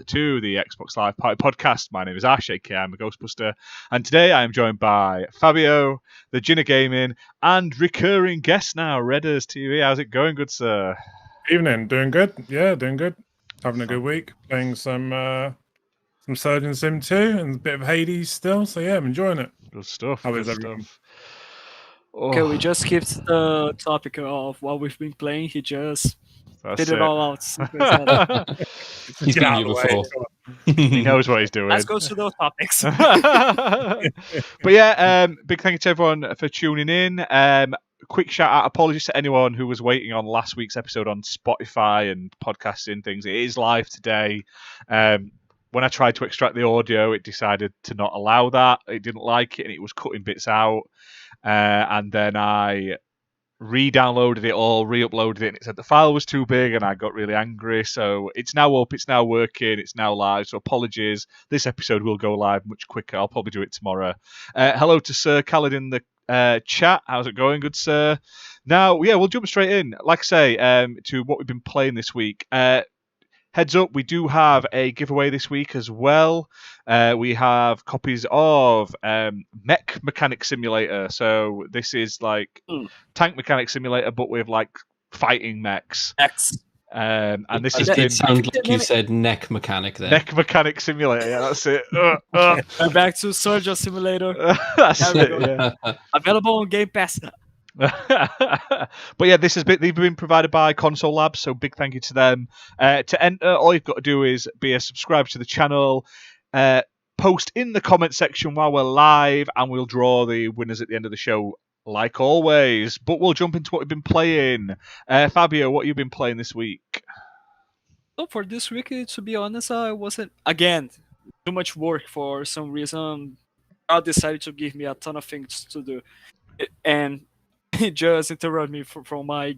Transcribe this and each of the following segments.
to the Xbox Live Party Podcast. My name is Ash, aka I'm a Ghostbuster, and today I am joined by Fabio, the Gin of Gaming, and recurring guest now, ReddersTV. How's it going, good sir? Evening, doing good. Yeah, doing good. Having a good week. Playing some Surgeon Sim 2 and a bit of Hades still. So yeah, I'm enjoying it. Good stuff. How good is everything? Stuff. Oh, Okay, we just skipped the topic of what we've been playing. He just that's did it all out. He's Get been out here of the way. before. He knows what he's doing. Let's go to those topics. But yeah, big thank you to everyone for tuning in. Quick shout out, apologies to anyone who was waiting on last week's episode on Spotify and podcasting things. It is live today. When I tried to extract the audio, it decided to not allow that. It didn't like it, and it was cutting bits out. And then I re-downloaded it all, re-uploaded it, and it said the file was too big, and I got really angry. So it's now up, it's now working, it's now live. So apologies. This episode will go live much quicker. I'll probably do it tomorrow. Hello to Sir Khaled in the chat. How's it going, good sir? Now, yeah, we'll jump straight in. Like I say, to what we've been playing this week. Heads up, we do have a giveaway this week as well. We have copies of Mech Mechanic Simulator. So this is like Tank Mechanic Simulator, but with like fighting mechs. And this has been... It sounded like you said neck mechanic there. Neck Mechanic Simulator, yeah, that's it. We're back to Surgeon Simulator. That's it, yeah. Available on Game Pass. But yeah, they've been provided by Console Labs, so big thank you to them. To enter, all you've got to do is be a subscriber to the channel, post in the comment section while we're live, and we'll draw the winners at the end of the show, like always. But we'll jump into what we've been playing. Fabio, what have you been playing this week? So for this week, to be honest, I wasn't, again, too much work for some reason. God decided to give me a ton of things to do, and it just interrupted me from my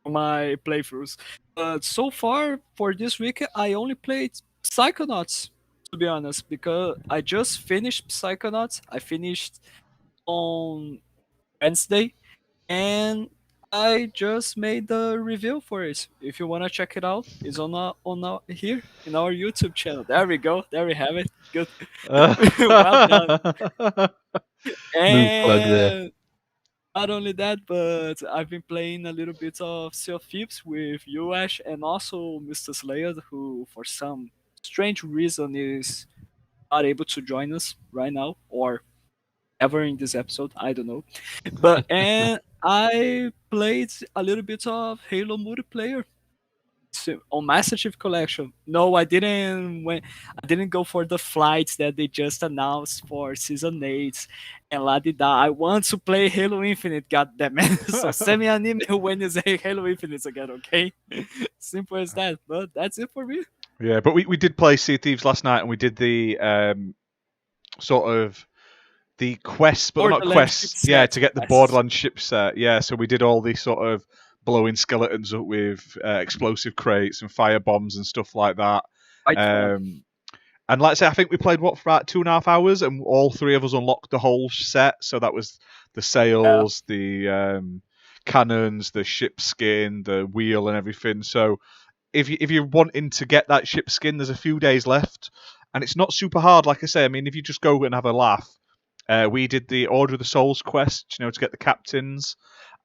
playthroughs. But so far for this week, I only played Psychonauts, to be honest, because I just finished Psychonauts. I finished on Wednesday, and I just made the review for it. If you wanna check it out, it's on here in our YouTube channel. There we go. There we have it. Good. Well done. And plug there. not only that, but I've been playing a little bit of Sea of Thieves with you, Ash, and also Mr. Slayer, who for some strange reason is not able to join us right now, or ever in this episode, I don't know. But and I played a little bit of Halo multiplayer on Master Chief Collection. No, I didn't go for the flights that they just announced for Season 8 and la-di-da. I want to play Halo Infinite, goddammit. So send me an email when you say Halo Infinite again, okay? Simple as that. But that's it for me. Yeah, but we did play Sea of Thieves last night, and we did the sort of the quests, but not quests. Yeah, to get the Borderlands ship set. Yeah, so we did all the sort of blowing skeletons up with explosive crates and fire bombs and stuff like that. And like I say, I think we played for about 2.5 hours, and all three of us unlocked the whole set. So that was the sails, the cannons, the ship skin, the wheel, and everything. So if you're wanting to get that ship skin, there's a few days left, and it's not super hard. Like I say, I mean, if you just go and have a laugh, we did the Order of the Souls quest, to get the captains.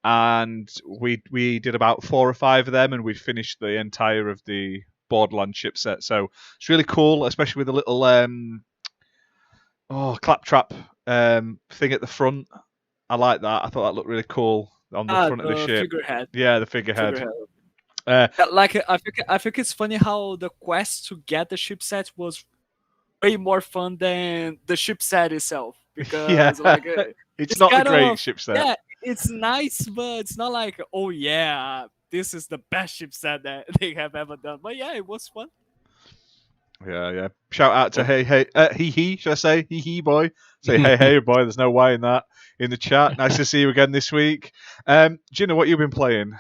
And we did about 4 or 5 of them, and we finished the entire of the Borderlands ship set. So it's really cool, especially with the little claptrap thing at the front. I like that. I thought that looked really cool on the front of the ship. Figurehead. Yeah, the figurehead. I think it's funny how the quest to get the ship set was way more fun than the ship set itself. Because it's not a great ship set. Yeah, it's nice, but it's not like, oh yeah, this is the best ship set that they have ever done. But yeah, it was fun. Yeah. Shout out to he should I say he boy? Say hey boy. There's no Y in that in the chat. Nice to see you again this week. Gina, what you been playing?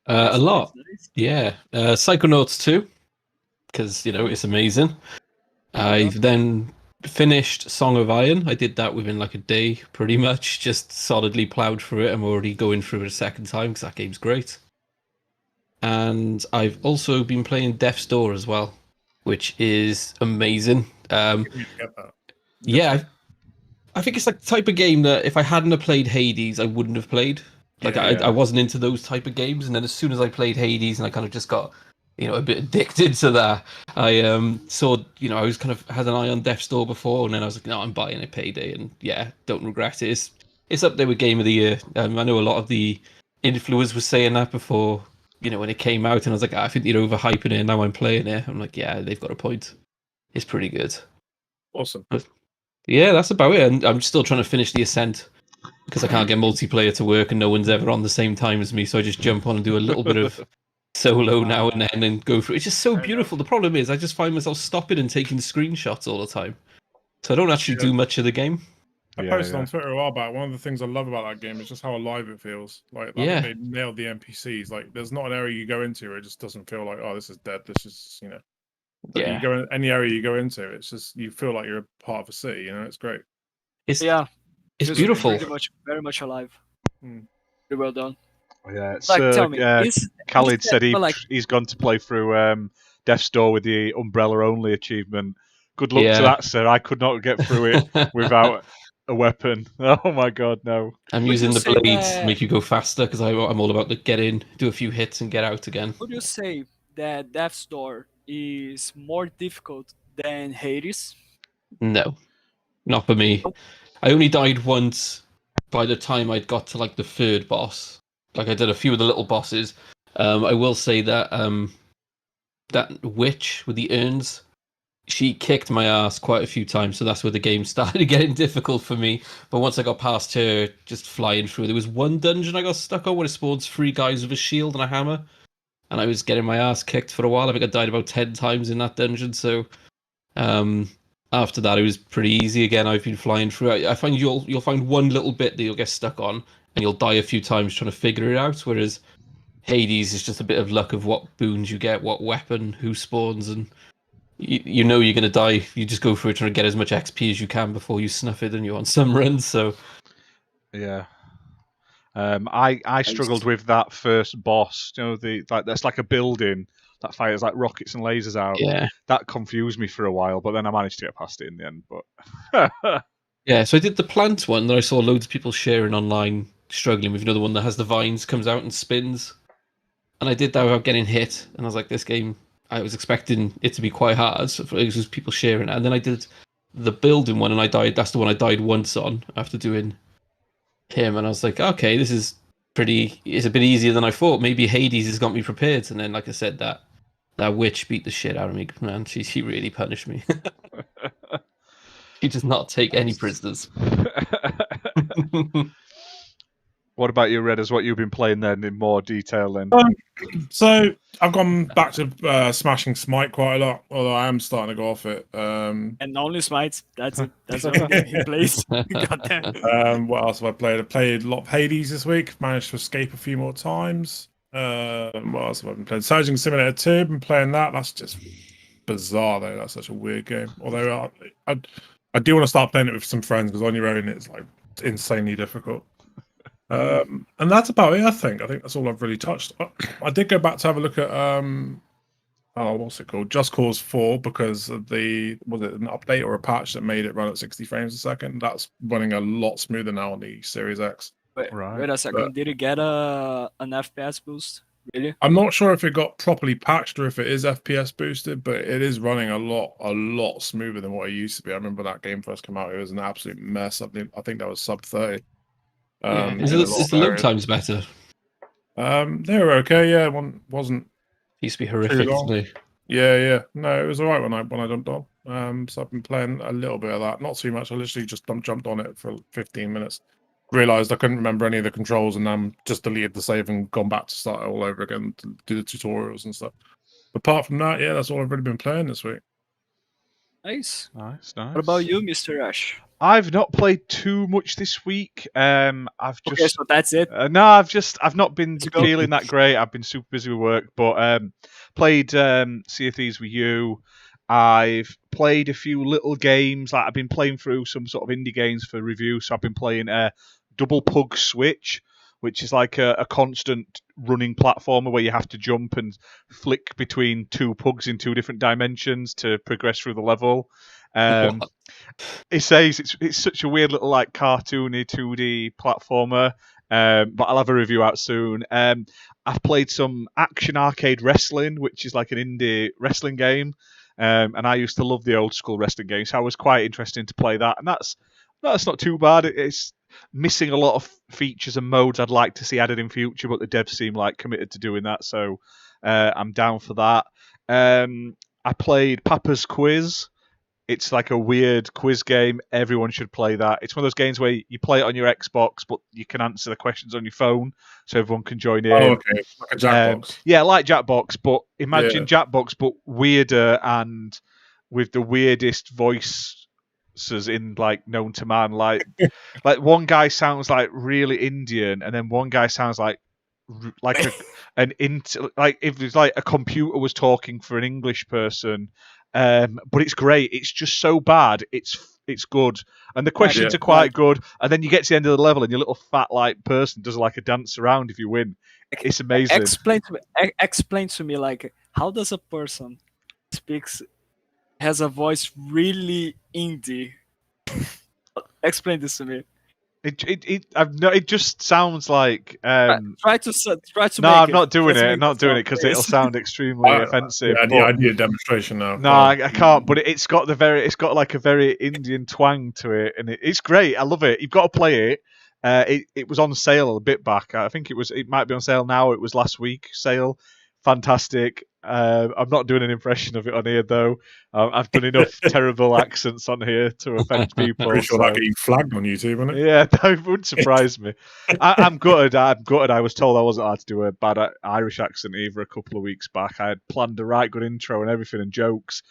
A lot. Yeah. Psychonauts 2, because it's amazing. I've then finished Song of Iron. I did that within like a day, pretty much. Just solidly plowed through it. I'm already going through it a second time because that game's great. And I've also been playing Death's Door as well. which is amazing. You get that. Yeah, I think it's like the type of game that if I hadn't have played Hades, I wouldn't have played. Like I wasn't into those type of games, and then as soon as I played Hades, and I kind of just got, a bit addicted to that. I saw, I was kind of had an eye on Death's Door before, and then I was like, no, I'm buying it Payday, and yeah, don't regret it. It's up there with Game of the Year. I know a lot of the influencers were saying that before, when it came out, and I was like, I think they're overhyping it. Now I'm playing it. I'm like, yeah, they've got a point. It's pretty good. Awesome. But, yeah, that's about it. And I'm still trying to finish the Ascent because I can't get multiplayer to work, and no one's ever on the same time as me. So I just jump on and do a little bit of solo now and then, and go through. It's just so beautiful. The problem is, I just find myself stopping and taking screenshots all the time, so I don't actually do much of the game. I posted on Twitter a while back. One of the things I love about that game is just how alive it feels. Like, they nailed the NPCs. Like, there's not an area you go into where it just doesn't feel like, oh, this is dead. This is, Yeah. You go in any area you go into, it's just you feel like you're a part of a city. It's great. It's it's beautiful. Very much alive. Very well done. Yeah, Tell me, Khalid said he's gone to play through Death's Door with the Umbrella Only achievement. Good luck to that, sir. I could not get through it without a weapon. Oh my god, no. I'm using the blades to make you go faster because I'm all about the get in, do a few hits, and get out again. Would you say that Death's Door is more difficult than Hades? No, not for me. I only died once by the time I'd got to like the third boss. Like I did a few of the little bosses. I will say that that witch with the urns, she kicked my ass quite a few times, so that's where the game started getting difficult for me. But once I got past her, just flying through, there was one dungeon I got stuck on where it spawns 3 guys with a shield and a hammer, and I was getting my ass kicked for a while. I think I died about 10 times in that dungeon, so after that it was pretty easy again. I've been flying through. I find you'll find one little bit that you'll get stuck on, and you'll die a few times trying to figure it out, whereas Hades is just a bit of luck of what boons you get, what weapon, who spawns, and you know you're going to die. You just go through it trying to get as much XP as you can before you snuff it, and you're on some runs. So yeah, I struggled with that first boss. That's like a building that fires like rockets and lasers out. Yeah, that confused me for a while, but then I managed to get past it in the end. But yeah, so I did the plant one that I saw loads of people sharing online, struggling with. The one that has the vines, comes out and spins, and I did that without getting hit. And I was like, this game, I was expecting it to be quite hard. So it was people sharing it. And then I did the building one, and I died. That's the one I died once on after doing him. And I was like, okay, this is it's a bit easier than I thought. Maybe Hades has got me prepared. And then, like I said, that witch beat the shit out of me. Man, she really punished me. She does not take any prisoners. What about you, Redders? What you've been playing then in more detail then? So I've gone back to smashing Smite quite a lot, although I am starting to go off it. And only Smites. That's it. That's the only game he plays. Goddamn. What else have I played? I played a lot of Hades this week. Managed to escape a few more times. What else have I been playing? Surgeon Simulator 2. Been playing that. That's just bizarre though. That's such a weird game. Although I do want to start playing it with some friends because on your own it's like insanely difficult. And that's about it. I think that's all I've really touched. I did go back to have a look at what's it called, Just Cause 4, because of was it an update or a patch that made it run at 60 frames a second. That's running a lot smoother now on the Series X. Wait a second. Did it get an FPS boost? Really? I'm not sure if it got properly patched or if it is FPS boosted, but it is running a lot smoother than what it used to be. I remember that game first came out; it was an absolute mess. I think that was sub 30. Is the load times better? They were okay. Yeah, one wasn't. It used to be horrific, isn't it? Yeah. No, it was alright when I jumped on. So I've been playing a little bit of that, not too much. I literally just jumped on it for 15 minutes. Realized I couldn't remember any of the controls, and then just deleted the save and gone back to start it all over again to do the tutorials and stuff. But apart from that, yeah, that's all I've really been playing this week. Nice. Nice. What about you, Mr. Ash? I've not played too much this week. Okay, so that's it. No, I've not been feeling that great. I've been super busy with work, but played Sea of Thieves with you. I've played a few little games. Like I've been playing through some sort of indie games for review. So I've been playing Double Pug Switch, which is like a constant running platformer where you have to jump and flick between two pugs in two different dimensions to progress through the level. It says it's such a weird little like cartoony 2D platformer, but I'll have a review out soon. I've played some Action Arcade Wrestling, which is like an indie wrestling game, and I used to love the old school wrestling games, so I was quite interested to play that, and that's not too bad. It's missing a lot of features and modes I'd like to see added in future, but the devs seem like committed to doing that, so I'm down for that. I played Papa's Quiz. It's like a weird quiz game. Everyone should play that. It's one of those games where you play it on your Xbox, but you can answer the questions on your phone, so everyone can join in. Oh, okay. Like a Jackbox. Yeah, like Jackbox, but imagine Jackbox, but weirder and with the weirdest voices in like known to man. Like one guy sounds like really Indian, and then one guy sounds like if it was like a computer was talking for an English person. But it's great. It's just so bad. It's good, and the questions are quite good. And then you get to the end of the level, and your little fat like person does like a dance around if you win. It's amazing. Explain to me, like, how does a person has a voice really indie? Explain this to me. It just sounds like. Try to. No, I'm not doing it. I'm not doing it because it'll sound extremely offensive. I need a demonstration now. No, I can't. But it's got like a very Indian twang to it, and it's great. I love it. You've got to play it. It was on sale a bit back. I think it might be on sale now. It was last week sale. Fantastic. I'm not doing an impression of it on here though. I've done enough terrible accents on here to offend people. Pretty sure that getting flagged on YouTube, isn't it? Yeah, that wouldn't surprise me. I'm gutted. I was told I wasn't allowed to do a bad Irish accent either a couple of weeks back. I had planned a right good intro and everything and jokes,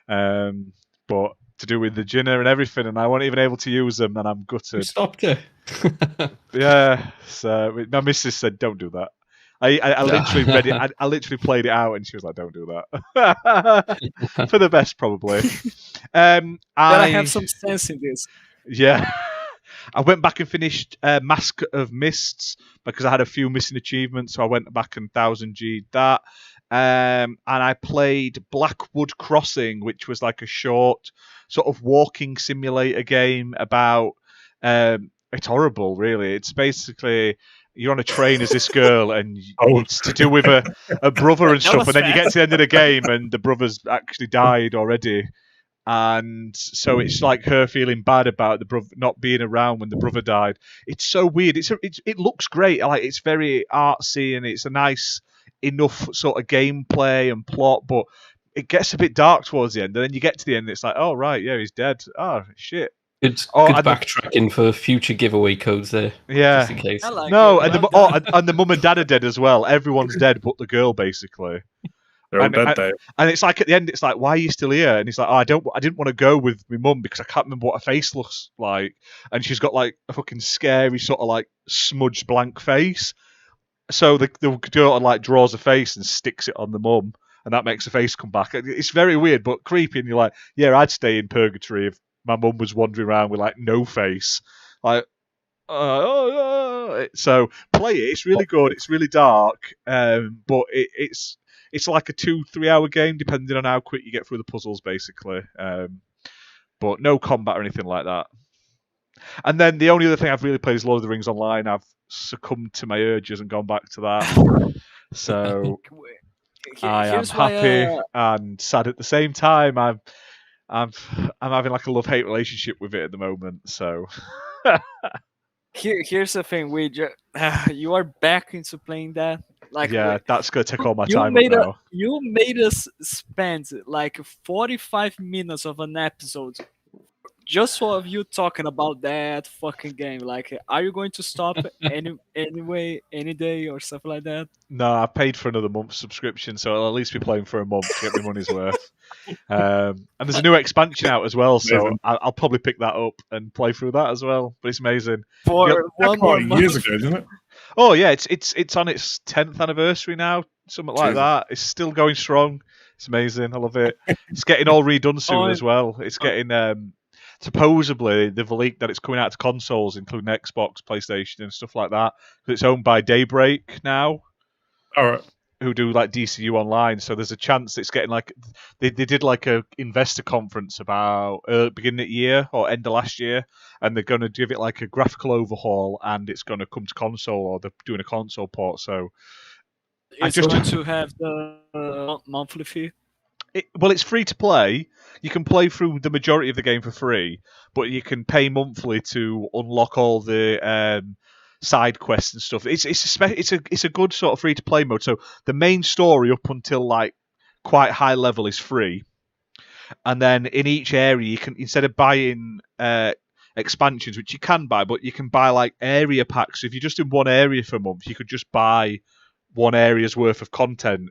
but to do with the ginner and everything, and I wasn't even able to use them, and I'm gutted. You stopped it. Yeah. So my missus said, "Don't do that." I literally read it. I literally played it out, and she was like, "Don't do that." For the best, probably. I have some sense in this. Yeah, I went back and finished Mask of Mists because I had a few missing achievements, so I went back and 1000G'd that. And I played Blackwood Crossing, which was like a short sort of walking simulator game about. It's horrible, really. It's basically. You're on a train as this girl, and it's to do with a brother and stuff. And then you get to the end of the game, and the brother's actually died already. And so it's like her feeling bad about the brother not being around when the brother died. It's so weird. It looks great. Like it's very artsy, and it's a nice enough sort of gameplay and plot, but it gets a bit dark towards the end. And then you get to the end, and it's like, oh right, yeah, he's dead. Oh shit. Good backtracking for future giveaway codes there. Yeah. Just in case. And the mum and dad are dead as well. Everyone's dead but the girl, basically. They're all dead there. And it's like at the end, it's like, why are you still here? And he's like, I didn't want to go with my mum because I can't remember what her face looks like. And she's got like a fucking scary sort of like smudged blank face. So the girl like draws a face and sticks it on the mum, and that makes the face come back. It's very weird but creepy. And you're like, yeah, I'd stay in purgatory if my mum was wandering around with like no face, like so play it. It's really good. It's really dark, but it's like a 2-3 hour game depending on how quick you get through the puzzles, basically. But no combat or anything like that. And then the only other thing I've really played is Lord of the Rings Online. I've succumbed to my urges and gone back to that. So I am happy and sad at the same time. I'm having like a love-hate relationship with it at the moment, so. Here's the thing, you are back into playing that. Like, yeah, that's gonna take all my time now. You made us spend like 45 minutes of an episode just for you talking about that fucking game. Like, are you going to stop anyway, any day or stuff like that? No, I paid for another month's subscription, so I'll at least be playing for a month to get my money's worth. And there's a new expansion out as well, so I'll probably pick that up and play through that as well. But it's amazing. For one more month. Years ago, isn't it? Oh yeah, it's on its 10th anniversary now, something like that. It's still going strong. It's amazing. I love it. It's getting all redone soon as well. It's getting supposedly they've leaked that it's coming out to consoles, including Xbox, PlayStation, and stuff like that. Because it's owned by Daybreak now. All right. Who do like DCU Online, so there's a chance it's getting like they did like a investor conference about beginning of the year or end of last year, and they're going to give it like a graphical overhaul, and it's going to come to console, or they're doing a console port. So It's going to have the monthly fee. It's free to play. You can play through the majority of the game for free, but you can pay monthly to unlock all the side quests and stuff. It's a good sort of free to play mode. So the main story up until like quite high level is free, and then in each area you can, instead of buying expansions, which you can buy, but you can buy like area packs. So if you're just in one area for a month, you could just buy one area's worth of content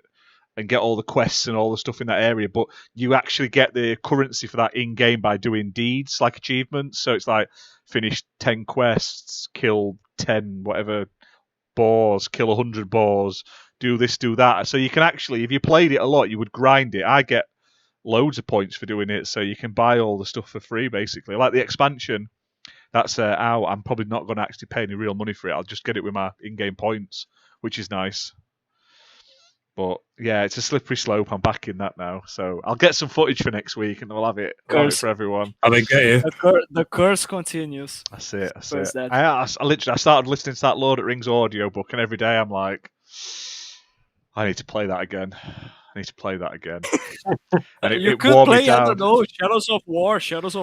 and get all the quests and all the stuff in that area, but you actually get the currency for that in-game by doing deeds, like achievements. So it's like, finish 10 quests, kill 10 whatever boars, kill 100 boars, do this, do that. So you can actually, if you played it a lot, you would grind it. I get loads of points for doing it, so you can buy all the stuff for free, basically. Like the expansion, that's out. I'm probably not going to actually pay any real money for it. I'll just get it with my in-game points, which is nice. But yeah, it's a slippery slope. I'm back in that now, so I'll get some footage for next week, and we'll have it for everyone. I think get you. The curse continues. That's it. I started listening to that Lord of the Rings audio book, and every day I'm like, I need to play that again. And you could play, I don't know, Shadows of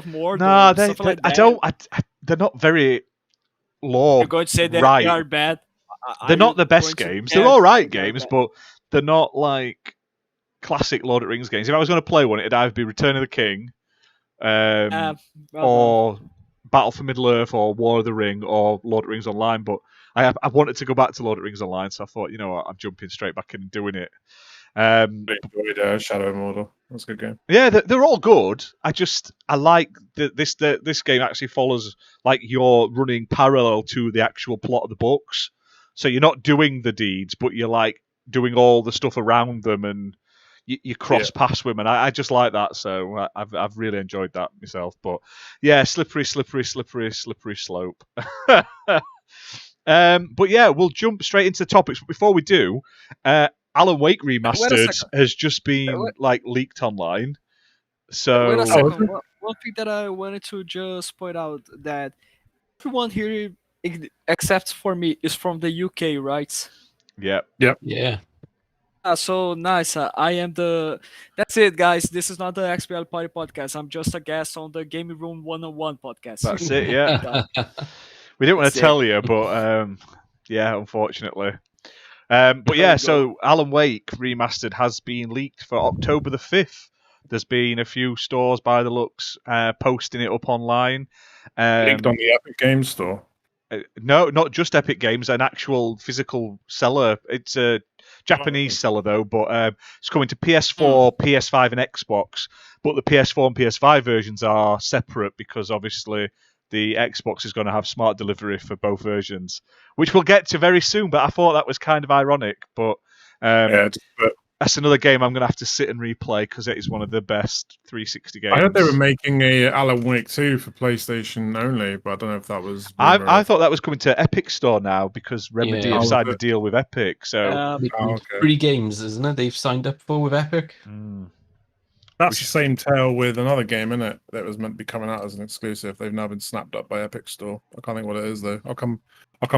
Mordor. No, like they're not very lore. You're going to say that right. they are bad. They're not the best games. They're all right games, but they're not like classic Lord of the Rings games. If I was going to play one, it'd either be Return of the King, or Battle for Middle-earth, or War of the Ring, or Lord of the Rings Online. But I wanted to go back to Lord of the Rings Online, so I thought, you know what, I'm jumping straight back in and doing it. Shadow of Mordor. That's a good game. Yeah, they're all good. I like this game actually follows, like, you're running parallel to the actual plot of the books. So you're not doing the deeds, but you're like doing all the stuff around them, and you cross past them, and I just like that. So I've really enjoyed that myself. But yeah, slippery slope. But yeah, we'll jump straight into the topics. But before we do, Alan Wake Remastered has just been leaked online. So wait a second. One thing that I wanted to just point out, that everyone here, except for me, is from the UK, right? Yep. Yeah. So nice. I am the. That's it, guys. This is not the XBL Party Podcast. I'm just a guest on the Gaming Room 101 podcast. That's it. Yeah. We didn't want to tell you, but yeah, unfortunately. But yeah, so Alan Wake Remastered has been leaked for October the 5th. There's been a few stores by the looks posting it up online. Leaked on the Epic Games Store. No, not just Epic Games, an actual physical seller. It's a Japanese seller, though, but it's coming to PS4, PS5, and Xbox. But the PS4 and PS5 versions are separate because, obviously, the Xbox is going to have smart delivery for both versions, which we'll get to very soon. But I thought that was kind of ironic. But that's another game I'm going to have to sit and replay because it is one of the best 360 games. I heard they were making a Alan Wake 2 for PlayStation only, but I don't know if that was. I thought that was coming to Epic Store now because Remedy have signed a deal with Epic. So 3 games, isn't it? They've signed up for with Epic. That's the same tale with another game, isn't it? That was meant to be coming out as an exclusive. They've now been snapped up by Epic Store. I can't think what it is though. I'll come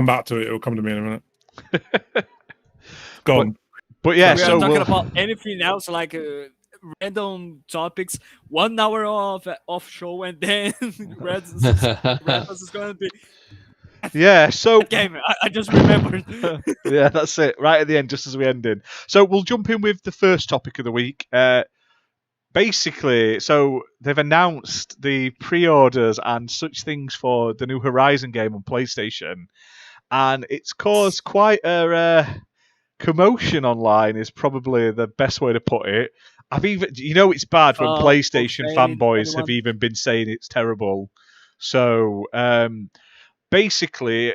back to it. It'll come to me in a minute. Gone. But yeah, we are talking about anything else, like random topics. 1 hour of show, and then Red is going to be. Yeah, so game. I just remembered. Yeah, that's it. Right at the end, just as we ended. So we'll jump in with the first topic of the week. Basically, so they've announced the pre-orders and such things for the new Horizon game on PlayStation, and it's caused quite a commotion online. Is probably the best way to put it. It's bad when PlayStation fanboys have even been saying it's terrible. So basically,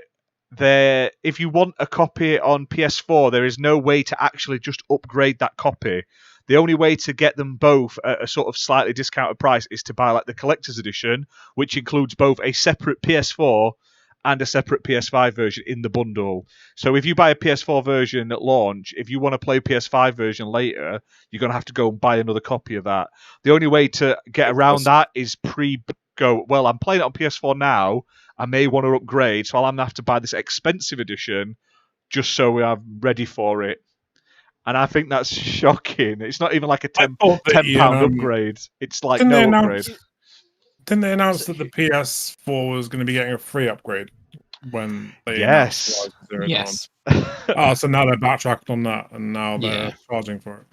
if you want a copy on PS4, there is no way to actually just upgrade that copy. The only way to get them both at a sort of slightly discounted price is to buy like the collector's edition, which includes both a separate PS4 and a separate PS5 version in the bundle. So if you buy a PS4 version at launch, if you want to play PS5 version later, you're going to have to go and buy another copy of that. The only way to get around that is go, well, I'm playing it on PS4 now, I may want to upgrade, so I'm going to have to buy this expensive edition just so I'm ready for it. And I think that's shocking. It's not even like a £10 upgrade. It's like no upgrade. Didn't they announce that the PS4 was going to be getting a free upgrade when they Yes. So now they're backtracked on that, and now they're charging for it.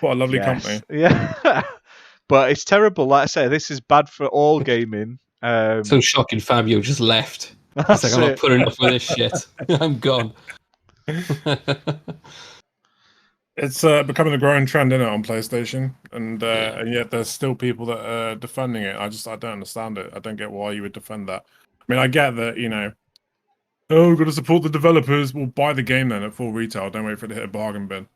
What a lovely company. Yeah. But it's terrible. Like I say, this is bad for all gaming. So shocking, Fabio just left. He's like, I'm not putting up with this shit. I'm gone. It's becoming a growing trend, isn't it, on PlayStation? And yet there's still people that are defending it. I don't understand it. I don't get why you would defend that. I mean, I get that, we've got to support the developers. Well, buy the game then at full retail. Don't wait for it to hit a bargain bin. Do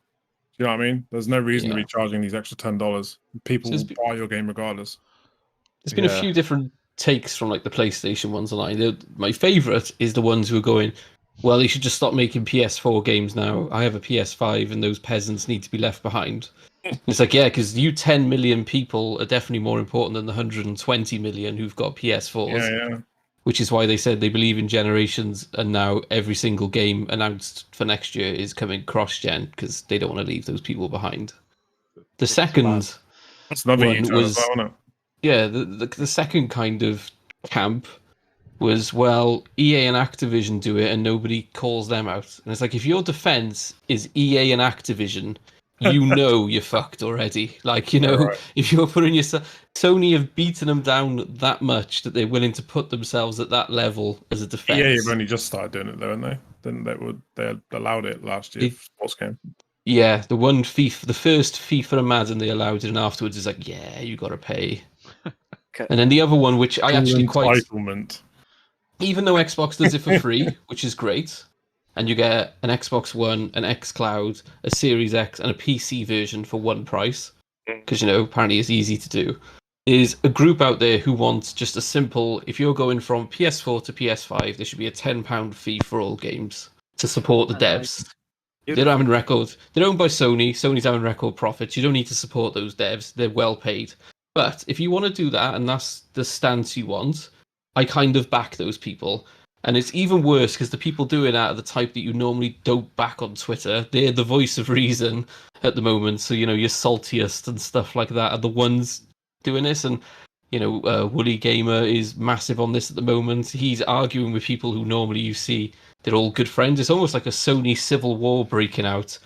you know what I mean? There's no reason to be charging these extra $10. People will buy your game regardless. There's been a few different takes from like the PlayStation ones online. My favourite is the ones who are going, well, you should just stop making PS4 games now. I have a PS5 and those peasants need to be left behind. It's like, yeah, because you 10 million people are definitely more important than the 120 million who've got PS4s. Yeah. Which is why they said they believe in generations, and now every single game announced for next year is coming cross-gen because they don't want to leave those people behind. The second That's another one was, isn't it? yeah, the second kind of camp was, well, EA and Activision do it and nobody calls them out. And it's like, if your defense is EA and Activision, you're fucked already. Like, if you're putting yourself... Sony have beaten them down that much that they're willing to put themselves at that level as a defense. EA have only just started doing it, though, haven't they? They allowed it last year for sports game. Yeah, the first FIFA and Madden they allowed it, and afterwards it's like, yeah, you got to pay. Okay. And then the other one, which I actually quite... Entitlement. Even though Xbox does it for free, which is great, and you get an Xbox One, an xCloud, a Series X, and a PC version for one price, because, apparently it's easy to do, is a group out there who wants just a simple, if you're going from PS4 to PS5, there should be a £10 fee for all games to support the devs. They're having record. They're owned by Sony. Sony's having record profits. You don't need to support those devs. They're well paid. But if you want to do that, and that's the stance you want, I kind of back those people. And it's even worse because the people doing that are the type that you normally don't back on Twitter. They're the voice of reason at the moment. So, your saltiest and stuff like that are the ones doing this. And, Woolly Gamer is massive on this at the moment. He's arguing with people who normally you see, they're all good friends. It's almost like a Sony civil war breaking out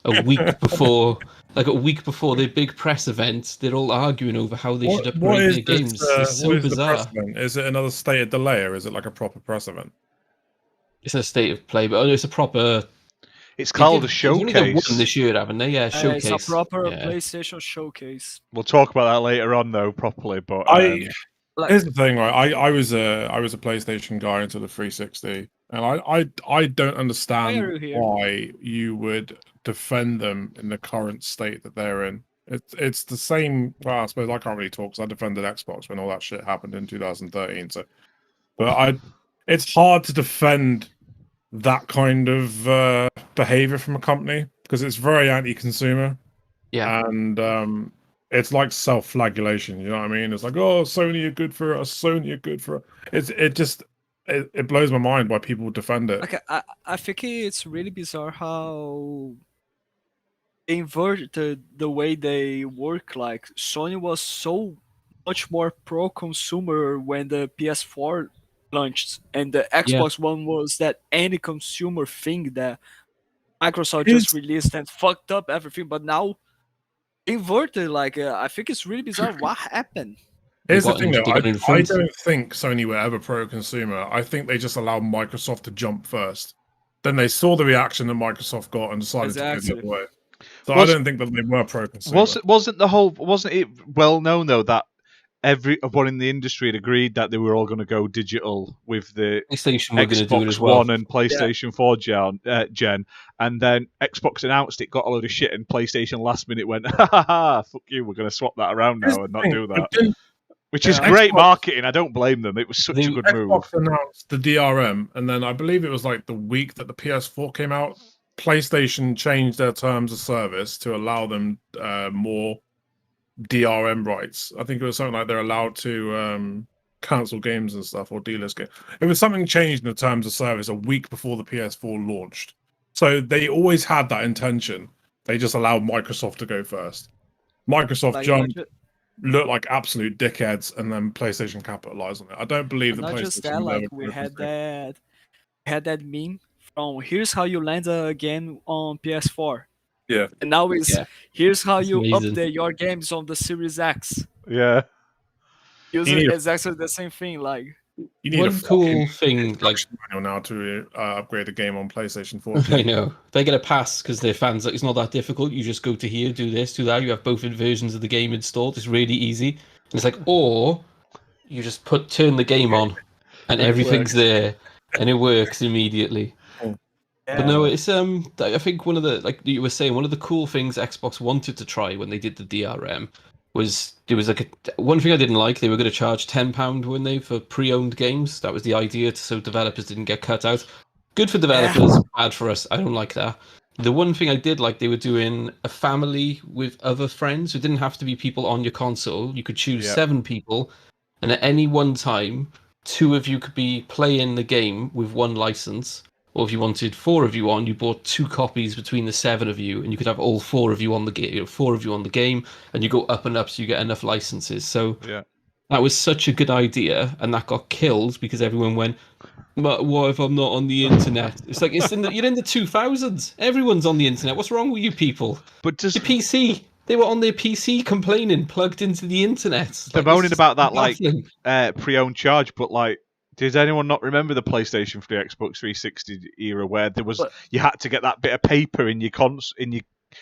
a week before... Like a week before their big press event, they're all arguing over how they should upgrade their games. It's so bizarre. Is it another stated delay, or is it like a proper press event? It's a state of play, but it's a proper... It's called a showcase. They've only done one this year, haven't they? Yeah, showcase. It's a proper PlayStation showcase. We'll talk about that later on, though, properly. But here's the thing, right? I was a PlayStation guy until the 360, and I don't understand why you would defend them in the current state that they're in. It's the same. Well, I suppose I can't really talk because I defended Xbox when all that shit happened in 2013. So, but it's hard to defend that kind of behavior from a company because it's very anti-consumer. Yeah, and it's like self-flagellation. You know what I mean? It's like, oh, Sony are good for us. Sony are good for us. It blows my mind why people defend it. Okay, I think it's really bizarre how they inverted the way they work. Like, Sony was so much more pro-consumer when the PS4 launched, and the Xbox One was that anti-consumer thing that Microsoft just released and fucked up everything. But now, inverted. Like, I think it's really bizarre. What happened? Here's the thing, though. I don't think Sony were ever pro-consumer. I think they just allowed Microsoft to jump first. Then they saw the reaction that Microsoft got and decided to go the other way. So I don't think that they were pro-consumer. Wasn't it well known though that everyone in the industry had agreed that they were all going to go digital with the PlayStation were going to do it Xbox as well. One and PlayStation 4 gen, and then Xbox announced it, got a load of shit, and PlayStation last minute went, ha ha ha, fuck you, we're going to swap that around now and not do that. Which is great marketing. I don't blame them. It was such a good move. Xbox announced the DRM, and then I believe it was like the week that the PS4 came out, PlayStation changed their terms of service to allow them more DRM rights. I think it was something like they're allowed to cancel games and stuff, or dealers game. It was something changed in the terms of service a week before the PS4 launched. So they always had that intention. They just allowed Microsoft to go first. Microsoft jumped, looked like absolute dickheads, and then PlayStation capitalized on it. I don't believe the not PlayStation. Just that, like we had that meme from "Here's how you land a game on PS4." Yeah. And now here's how you amazing. update your games on the Series X. Yeah. Using exactly the same thing. Like, you need one cool thing, like now to upgrade a game on PlayStation 4. I know they get a pass because they're fans. Like, it's not that difficult. You just go to here, do this, do that. You have both versions of the game installed. It's really easy. And it's like, or you just turn the game on, and everything's there, and it works immediately. yeah. But no, it's I think one of the, like you were saying, one of the cool things Xbox wanted to try when they did the DRM was there was like one thing I didn't like. They were going to charge £10 when they for pre-owned games. That was the idea, so developers didn't get cut out. Good for developers, bad for us. I don't like that. The one thing I did like, they were doing a family with other friends. It didn't have to be people on your console. You could choose 7 people, and at any one time, 2 of you could be playing the game with one license. Or if you wanted 4 of you on, you bought 2 copies between the 7 of you, and you could have all 4 of you on the game. 4 of you on the game, and you go up and up, so you get enough licenses. So that was such a good idea, and that got killed because everyone went, "But what if I'm not on the internet?" It's like you're in the 2000s. Everyone's on the internet. What's wrong with you people? But just your PC. They were on their PC complaining, plugged into the internet. They're moaning about that pre-owned charge, but like. Does anyone not remember the PlayStation 3, Xbox 360 era where there was you had to get that bit of paper in your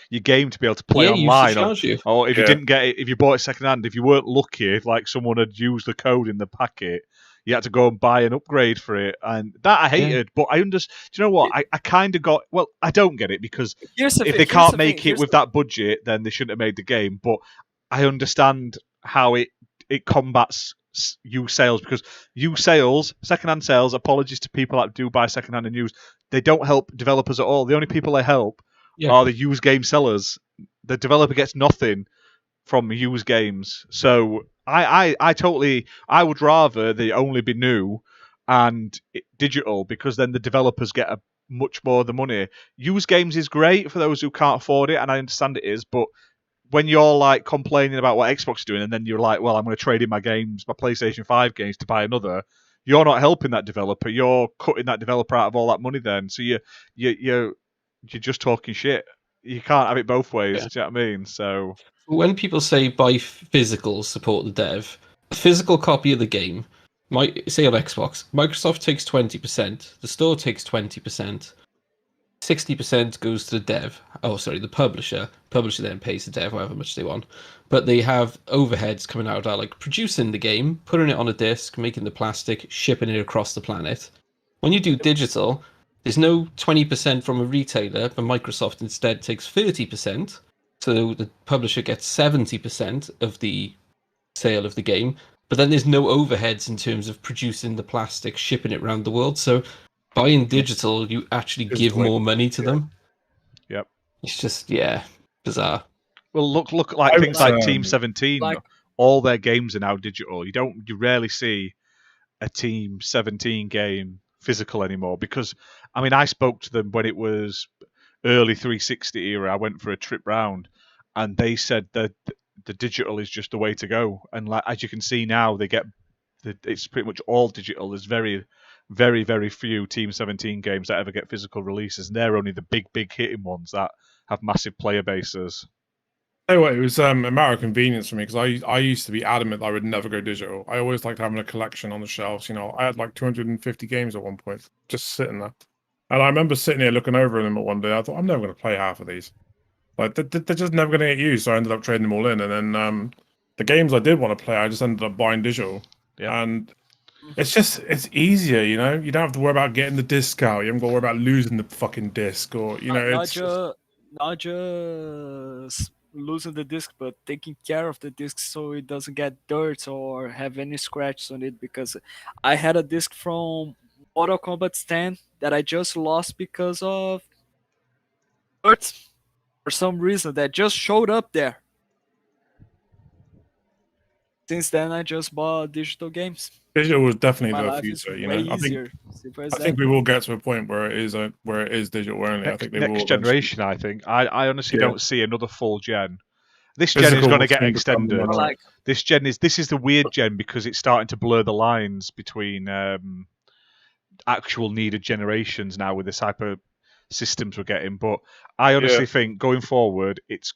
your game to be able to play online, or if you didn't get it, if you bought it second hand, if you weren't lucky, if like someone had used the code in the packet, you had to go and buy an upgrade for it, and that I hated. But I understand. Do you know what? I kind of got. Well, I don't get it because if they can't make it with that budget, then they shouldn't have made the game. But I understand how it combats used sales, because used sales, secondhand sales, apologies to people that do buy secondhand and used, they don't help developers at all. The only people they help are the used game sellers. The developer gets nothing from used games. So I would rather they only be new and digital, because then the developers get much more of the money. Used games is great for those who can't afford it, and I understand it is, but when you're like complaining about what Xbox is doing, and then you're like, well, I'm going to trade in my games, my PlayStation 5 games, to buy another, you're not helping that developer. You're cutting that developer out of all that money then. So you're just talking shit. You can't have it both ways. Do you know what I mean? So when people say buy physical, support the dev, a physical copy of the game, say of Xbox, Microsoft takes 20%, the store takes 20%. 60% goes to the dev. Oh, sorry, the publisher. Publisher then pays the dev however much they want. But they have overheads coming out of that, like producing the game, putting it on a disc, making the plastic, shipping it across the planet. When you do digital, there's no 20% from a retailer, but Microsoft instead takes 30%. So the publisher gets 70% of the sale of the game. But then there's no overheads in terms of producing the plastic, shipping it around the world. So buying digital, you actually give more money to them. Yep. It's just, bizarre. Well, look like things like Team 17. All their games are now digital. You rarely see a Team 17 game physical anymore, because, I mean, I spoke to them when it was early 360 era. I went for a trip round, and they said that the digital is just the way to go. And like, as you can see now, it's pretty much all digital. There's very, very, very few Team 17 games that ever get physical releases, and they're only the big hitting ones that have massive player bases. Anyway, it was a matter of convenience for me, because I used to be adamant that I would never go digital. I always liked having a collection on the shelves. You know, I had like 250 games at one point just sitting there, and I remember sitting here looking over them one day. I thought, I'm never going to play half of these. Like they're just never going to get used. So I ended up trading them all in, and then the games I did want to play, I just ended up buying digital. Yeah. And it's easier, you know. You don't have to worry about getting the disc out. You haven't got to worry about losing the fucking disc, or you know, not just losing the disc, but taking care of the disc so it doesn't get dirt or have any scratches on it. Because I had a disc from Mortal Kombat 10 that I just lost because of dirt for some reason that just showed up there. Since then, I just bought digital games. digital was definitely My the life is future. You way know, easier. I think we will get to a point where it is digital only. I think they will Next eventually. generation, I think. I honestly Yeah. don't see another full gen. This gen is Physical going to will get soon become the extended. minority. This is the weird gen because it's starting to blur the lines between actual needed generations now with the type of systems we're getting. But I honestly think going forward, it's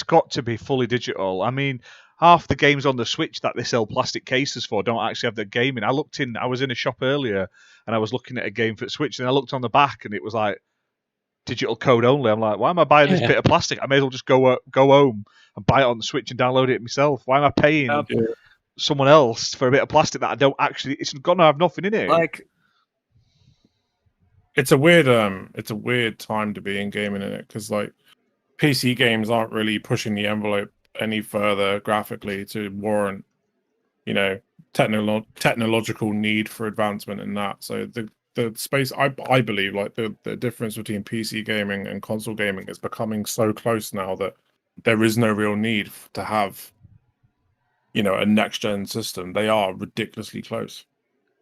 got to be fully digital. I mean, half the games on the Switch that they sell plastic cases for don't actually have the game in. I was in a shop earlier and I was looking at a game for Switch and I looked on the back and it was like digital code only. I'm like, why am I buying this bit of plastic? I may as well just go home and buy it on the Switch and download it myself. Why am I paying someone else for a bit of plastic that I don't actually? It's gonna have nothing in it. Like, it's a weird time to be in gaming in it because like PC games aren't really pushing the envelope any further graphically to warrant, you know, technological need for advancement in that. So the space I believe like the difference between PC gaming and console gaming is becoming so close now that there is no real need to have, you know, a next gen system. They are ridiculously close.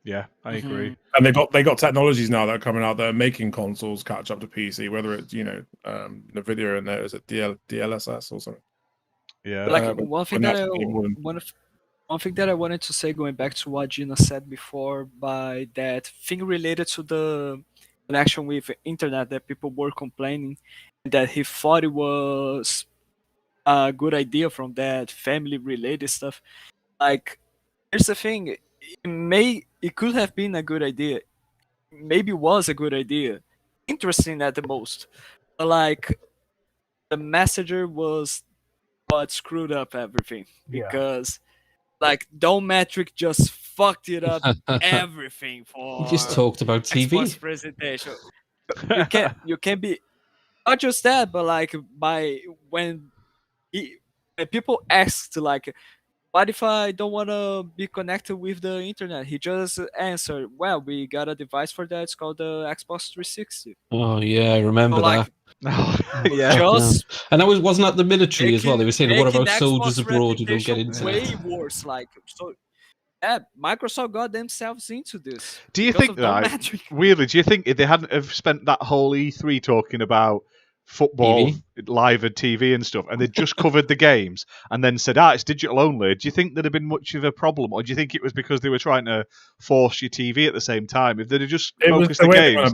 Yeah, I agree. And they got technologies now that are coming out that are making consoles catch up to PC, whether it's, you know, NVIDIA and there is it DLSS or something. Yeah. like one thing that I wanted to say, going back to what Gina said before, by that thing related to the connection with internet that people were complaining, that he thought it was a good idea from that family related stuff. Like, here's the thing: it could have been a good idea, maybe was a good idea, interesting at the most, but like the messenger was what screwed up everything because like Dome Metric just fucked it up everything for You just talked about TV. Xbox presentation. You can be not just that, but like when people asked like, what if I don't want to be connected with the internet? He just answered, well, we got a device for that. It's called the Xbox 360. Oh yeah, I remember So, like, that. Yeah. just And that wasn't that the military as well. They were saying, what making about soldiers Xbox abroad who don't get reputation internet? way worse. Like, so yeah, Microsoft got themselves into this. Do you because think of Dome that Metric. weirdly? Do you think if they hadn't have spent that whole E3 talking about football TV? live and TV and stuff, and they just covered the games and then said, it's digital only, do you think there'd have been much of a problem, or do you think it was because they were trying to force your TV at the same time? If they'd have just focused the games,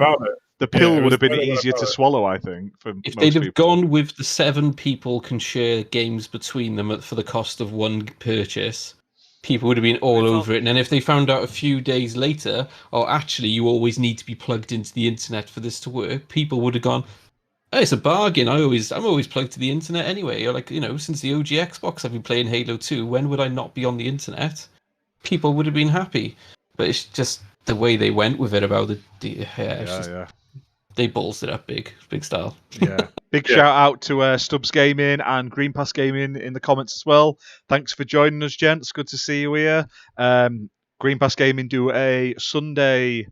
the pill would have been easier to swallow, I think. If they'd have gone with the 7 people can share games between them for the cost of one purchase, people would have been all over it. And then if they found out a few days later, actually you always need to be plugged into the internet for this to work, people would have gone, oh, it's a bargain. I'm always plugged to the internet anyway. You're like, you know, since the OG Xbox, I've been playing Halo 2. When would I not be on the internet? People would have been happy. But it's just the way they went with it about they ballsed it up big style. Yeah. Big shout out to Stubbs Gaming and Green Pass Gaming in the comments as well. Thanks for joining us, gents. Good to see you here. Green Pass Gaming do a Sunday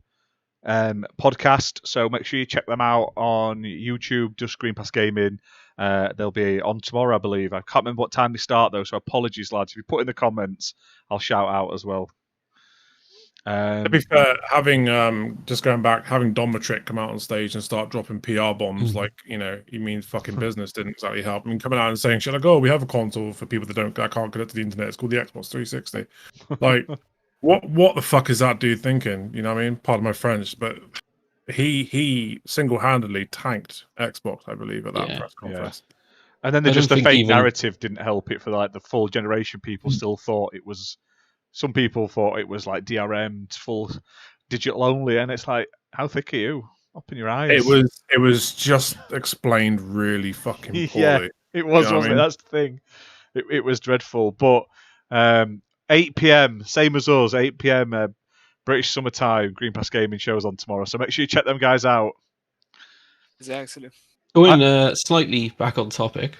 podcast, so make sure you check them out on YouTube, just Green Pass Gaming. They'll be on tomorrow, I believe. I can't remember what time they start though, so apologies, lads. If you put in the comments, I'll shout out as well. To be fair, having just going back, having Domatric come out on stage and start dropping PR bombs, like, you know, he means fucking business, didn't exactly help. I mean, coming out and saying shit like, "Oh, we have a console for people that can't connect to the internet. It's called the Xbox 360." Like, what the fuck is that dude thinking? You know what I mean? Pardon my French, but he single-handedly tanked Xbox, I believe, at that press conference. Yeah. And then the fake narrative didn't help it for like the full generation. People still thought it was. Some people thought it was like DRM, full digital only, and it's like, how thick are you? Open your eyes. It was just explained really fucking poorly. Yeah, it was, wasn't it? That's the thing. It was dreadful. But 8 p.m. same as us. 8 p.m. British summertime. Green Pass Gaming shows on tomorrow. So make sure you check them guys out. Exactly. Going slightly back on topic,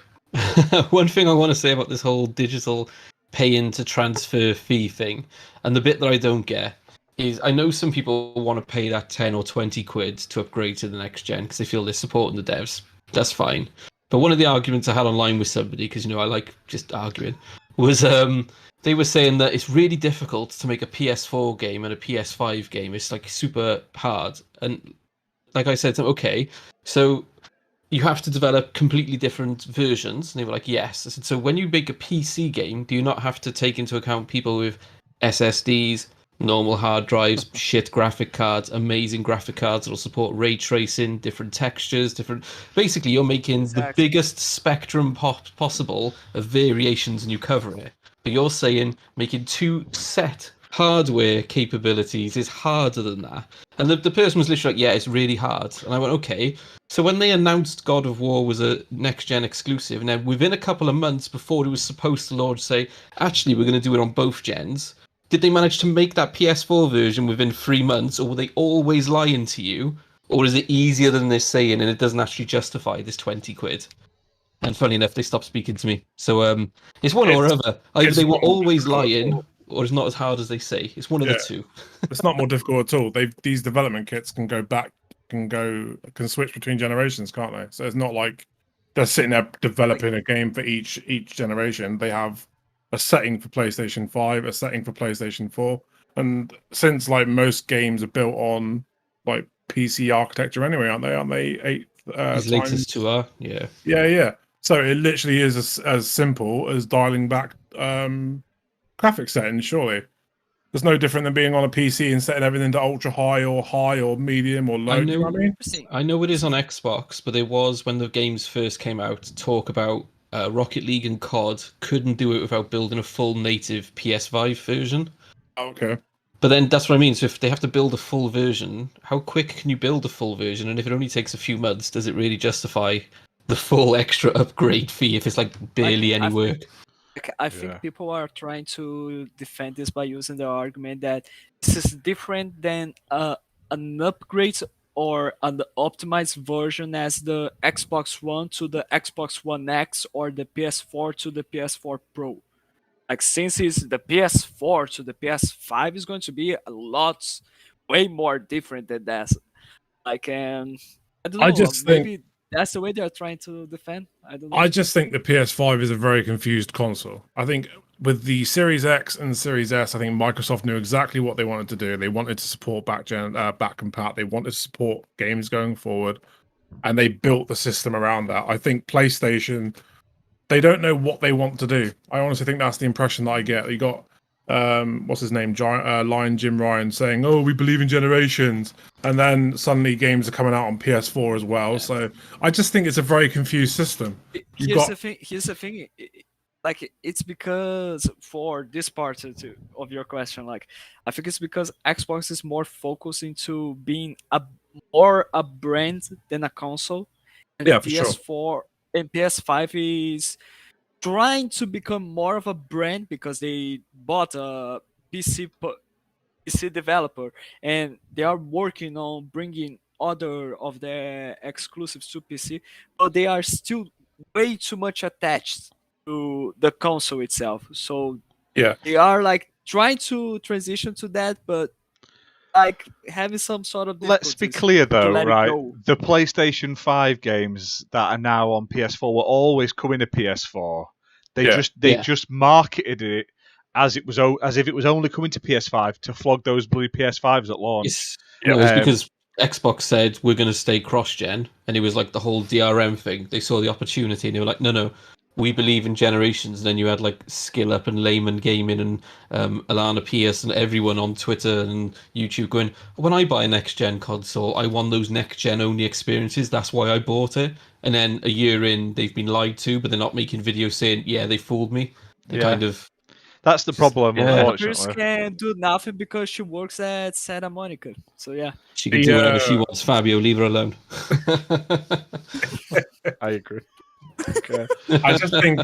one thing I want to say about this whole digital pay-in to transfer fee thing, and the bit that I don't get, is I know some people want to pay that 10 or 20 quid to upgrade to the next gen because they feel they're supporting the devs. That's fine. But one of the arguments I had online with somebody, because I like just arguing, was they were saying that it's really difficult to make a PS4 game and a PS5 game. It's like super hard. And like I said to them, okay, so you have to develop completely different versions. And they were like, yes. I said, so when you make a PC game, do you not have to take into account people with SSDs, normal hard drives, shit graphic cards, amazing graphic cards that'll support ray tracing, different textures, Basically, you're making the biggest spectrum possible of variations and you cover it. But you're saying making two set hardware capabilities is harder than that. And the person was literally like, yeah, it's really hard. And I went, okay. So when they announced God of War was a next-gen exclusive, and then within a couple of months before it was supposed to launch, say, actually, we're going to do it on both gens, did they manage to make that PS4 version within 3 months, or were they always lying to you? Or is it easier than they're saying and it doesn't actually justify this 20 quid? And funny enough, they stopped speaking to me. So it's one or other. Either they were always lying, or it's not as hard as they say. It's one of the two. It's not more difficult at all. These development kits can go back, can switch between generations, can't they? So it's not like they're sitting there developing a game for each generation. They have a setting for PlayStation 5, a setting for PlayStation 4, and since like most games are built on like PC architecture anyway, aren't they? These latest two are, yeah. So it literally is as simple as dialing back graphic settings. Surely, there's no different than being on a PC and setting everything to ultra high or medium or low. I know, do you know what I mean? I know it is on Xbox, but there was, when the games first came out, talk about Rocket League and COD couldn't do it without building a full native PS5 version. Okay. But then that's what I mean. So if they have to build a full version, how quick can you build a full version? And if it only takes a few months, does it really justify the full extra upgrade fee if it's like barely any work? I think people are trying to defend this by using the argument that this is different than an upgrade or an optimized version as the Xbox One to the Xbox One X or the PS4 to the PS4 Pro. Like, since it's the PS4 to the PS5 is going to be a lot, way more different than that. Like, I don't know. I just maybe that's the way they're trying to defend. I don't know. I just think the PS5 is a very confused console. I think with the Series X and Series S, I think Microsoft knew exactly what they wanted to do. They wanted to support back compat. They wanted to support games going forward, and they built the system around that. I think PlayStation, they don't know what they want to do. I honestly think that's the impression that I get. You got what's his name, Lion Jim Ryan, saying, "Oh, we believe in generations," and then suddenly games are coming out on PS4 as well. Yeah. So I just think it's a very confused system. Here's the thing. Like, it's because, for this part of your question, like, I think it's because Xbox is more focused into being more a brand than a console, and PS4 and PS5 is trying to become more of a brand because they bought a PC developer and they are working on bringing other of their exclusives to PC, but they are still way too much attached to the console itself. So they are like trying to transition to that, but like having some sort of. Let's be clear though, right? The PlayStation 5 games that are now on PS4 were always coming to PS4. They just marketed it as if it was only coming to PS5 to flog those blue PS5s at launch. It was because Xbox said we're going to stay cross-gen, and it was like the whole DRM thing. They saw the opportunity and they were like, no, we believe in generations. And then you had like Skill Up and Layman Gaming and Alana Pierce and everyone on Twitter and YouTube going, when I buy a next-gen console, I want those next-gen only experiences. That's why I bought it. And then a year in, they've been lied to, but they're not making videos saying, yeah, they fooled me. They kind of... That's the problem, unfortunately. Pierce can do nothing because she works at Santa Monica. So, yeah. She can do whatever she wants. Fabio, leave her alone. I agree. Okay. I just think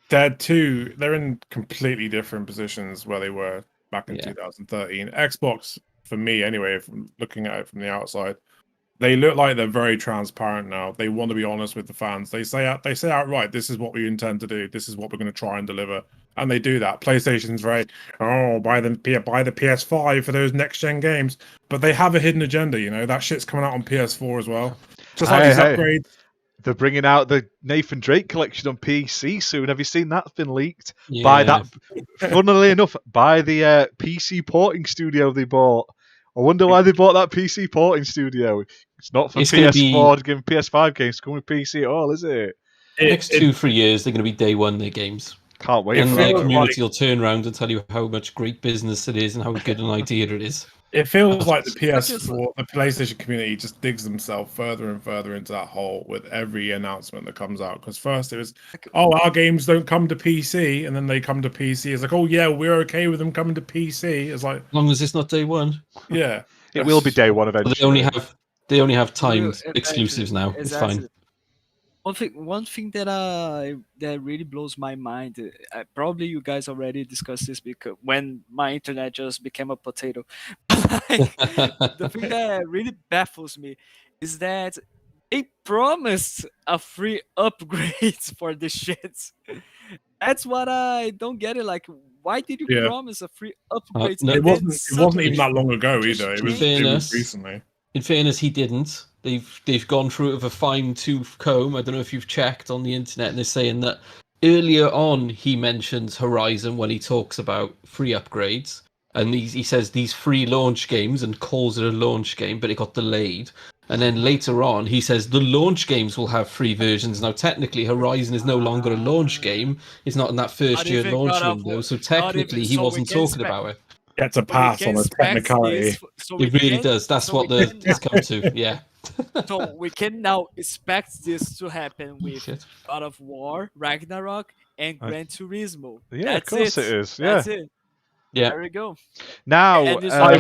they're in completely different positions where they were back in Yeah. 2013. Xbox, for me anyway, from looking at it from the outside, they look like they're very transparent now. They want to be honest with the fans. They say outright, this is what we intend to do. This is what we're going to try and deliver. And they do that. PlayStation's very, buy the PS5 for those next gen games. But they have a hidden agenda, you know. That shit's coming out on PS4 as well. Just like these upgrades. They're bringing out the Nathan Drake collection on PC soon. Have you seen that's been leaked? Yeah. By that, funnily enough, by the PC porting studio they bought. I wonder why they bought that PC porting studio. It's not for PS4 to give PS5 games to come with PC at all, is it? Next 2-3 years, they're going to be day one their games. Can't wait. And for their it. community will turn around and tell you how much great business it is and how good an idea it is. It feels like the PS4, the PlayStation community just digs themselves further and further into that hole with every announcement that comes out. Because first it was, our games don't come to PC, and then they come to PC. It's like, oh yeah, we're okay with them coming to PC. It's like, As long as it's not day one. Yeah, it will be day one eventually. But they only have timed exclusives now. It's fine. One thing that really blows my mind. Probably you guys already discussed this because when my internet just became a potato. The thing that really baffles me is that they promised a free upgrade for the shit. That's what I don't get it. Like, why did you promise a free upgrade? No, it wasn't even that long ago either. It was recently. In fairness, he didn't. They've gone through it with a fine-tooth comb. I don't know if you've checked on the internet, and they're saying that earlier on he mentions Horizon when he talks about free upgrades, and he says these free launch games and calls it a launch game, but it got delayed. And then later on, he says the launch games will have free versions. Now, technically, Horizon is no longer a launch game. It's not in that first-year launch window, so technically he wasn't talking about it. Gets a pass on a technicality. It really does. That's what it's come to. Yeah. So we can now expect this to happen with God of War, Ragnarok, and Gran Turismo. Yeah, of course it is. Yeah. That's it. Yeah. There we go. Now, I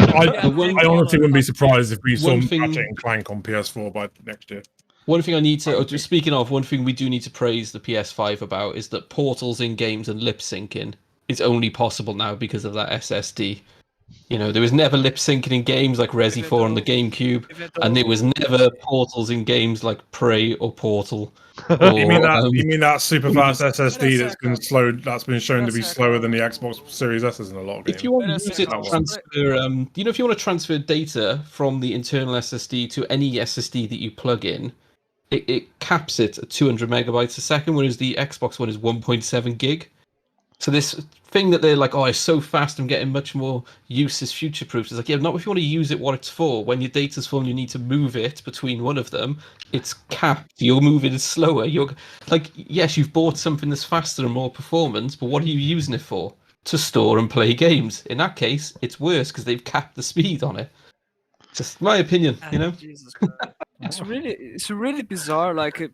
honestly wouldn't be surprised if we saw Ratchet and Clank on PS4 by next year. One thing I need to, speaking of, one thing we do need to praise the PS5 about is that portals in games and lip syncing is only possible now because of that SSD. You know, there was never lip syncing in games like Resi 4 on the GameCube, and there was never portals in games like Prey or Portal. You mean that super fast SSD that's been slowed? That's been shown to be slower than the Xbox Series S's in a lot of games. If you want to use it to transfer, if you want to transfer data from the internal SSD to any SSD that you plug in, it caps it at 200 megabytes a second, whereas the Xbox one is 1.7 gig. So this thing that they're like, oh, it's so fast, I'm getting much more use as future-proof. It's like, yeah, not if you want to use it what it's for. When your data's full and you need to move it between one of them, it's capped. You're moving it slower. You're like, yes, you've bought something that's faster and more performance, but what are you using it for? To store and play games. In that case, it's worse because they've capped the speed on it. Just my opinion, you know? Jesus Christ. It's really bizarre. Like,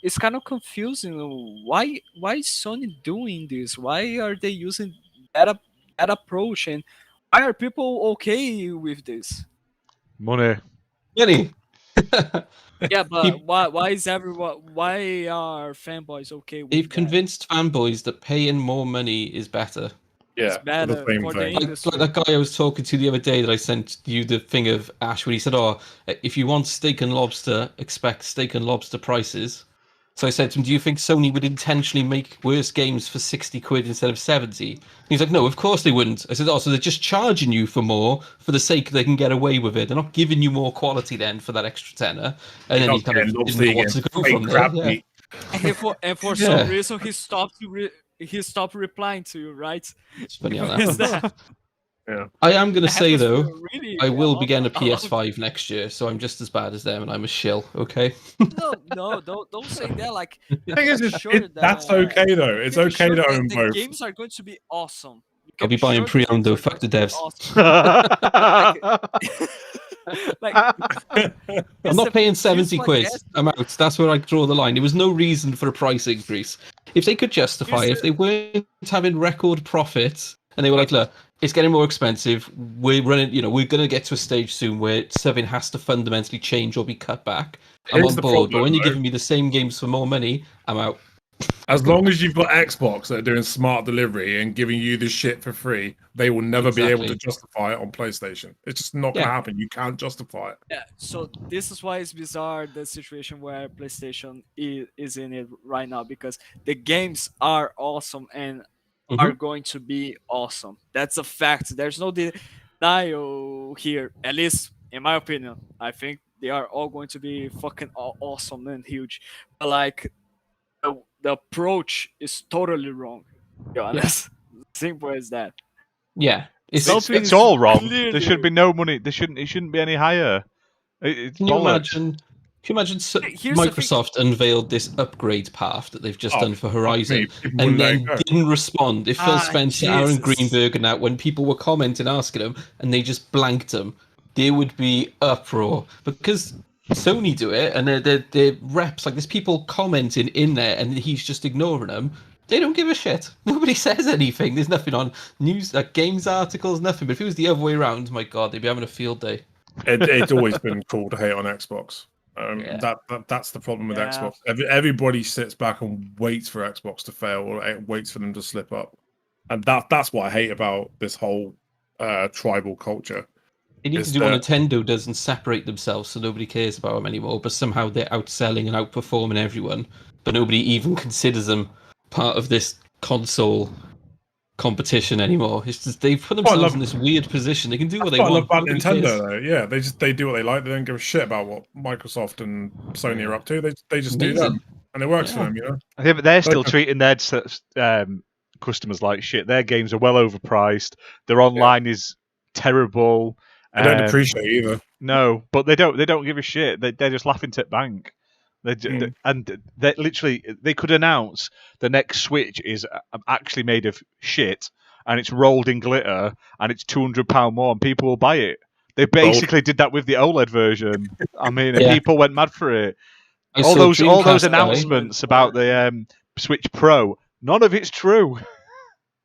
it's kind of confusing. Why is Sony doing this? Why are they using that approach? And why are people okay with this? Money. Yeah, but why is everyone? Why are fanboys okay with They've convinced fanboys that paying more money is better. Yeah, it's better for the industry. Like that guy I was talking to the other day that I sent you the thing of Ash, where he said, "Oh, if you want steak and lobster, expect steak and lobster prices." So I said to him, "Do you think Sony would intentionally make worse games for 60 quid instead of 70?" And he's like, "No, of course they wouldn't." I said, "Oh, so they're just charging you for more for the sake they can get away with it. They're not giving you more quality then for that extra tenner." And then he kind of didn't know what to go from there. Yeah. And for some reason, he stopped replying to you, right? It's funny how that. Yeah. I am going to say, though, really I will be getting a PS5 next year, so I'm just as bad as them, and I'm a shill, okay? No, don't say that. Like, the thing is, that's okay, though. It's okay to own both. The games are going to be awesome. I'll be buying pre-owned, though. Fuck the devs. I'm not paying 70 quid. I'm out. That's where I draw the line. There was no reason for a price increase. If they could justify, if they weren't having record profits, and they were like, look, it's getting more expensive. We're running, we're going to get to a stage soon where something has to fundamentally change or be cut back. I'm on board. But when you're giving me the same games for more money, I'm out. As long as you've got Xbox that are doing smart delivery and giving you the shit for free, they will never be able to justify it on PlayStation. It's just not going to happen. You can't justify it. Yeah, so this is why it's bizarre, the situation where PlayStation is in it right now, because the games are awesome and are going to be awesome. That's a fact. There's no denial here, at least in my opinion. I think they are all going to be fucking awesome and huge. But like, the approach is totally wrong, to be honest. Simple as that. Yeah. It's all wrong. There should be no money. It shouldn't be any higher. Can you imagine Microsoft unveiled this upgrade path that they've just done for Horizon and then didn't respond? If Phil Spencer, Aaron Greenberg, and that, when people were commenting, asking them, and they just blanked them, there would be uproar. Because Sony do it, and they're reps, like there's people commenting in there, and he's just ignoring them. They don't give a shit. Nobody says anything. There's nothing on news, like games articles, nothing. But if it was the other way around, my God, they'd be having a field day. It's always been cool to hate on Xbox. That's the problem with Xbox. Everybody sits back and waits for Xbox to fail, or waits for them to slip up, and that's what I hate about this whole tribal culture. They need to do what Nintendo does and separate themselves so nobody cares about them anymore, but somehow they're outselling and outperforming everyone, but nobody even considers them part of this console competition anymore. It's just they've put themselves in this weird position. They can do what they want. I love about Nintendo, though. Yeah, they do what they like. They don't give a shit about what Microsoft and Sony are up to. They just do them, and it works for them. You know. Yeah, but they're still treating their customers like shit. Their games are well overpriced. Their online is terrible. They don't appreciate it either. No, but they don't give a shit. They're just laughing to bank. And they literally they could announce the next Switch is actually made of shit and it's rolled in glitter and it's £200 more and people will buy it. They basically did that with the OLED version. I mean, people went mad for it. All those announcements about the Switch Pro, none of it's true.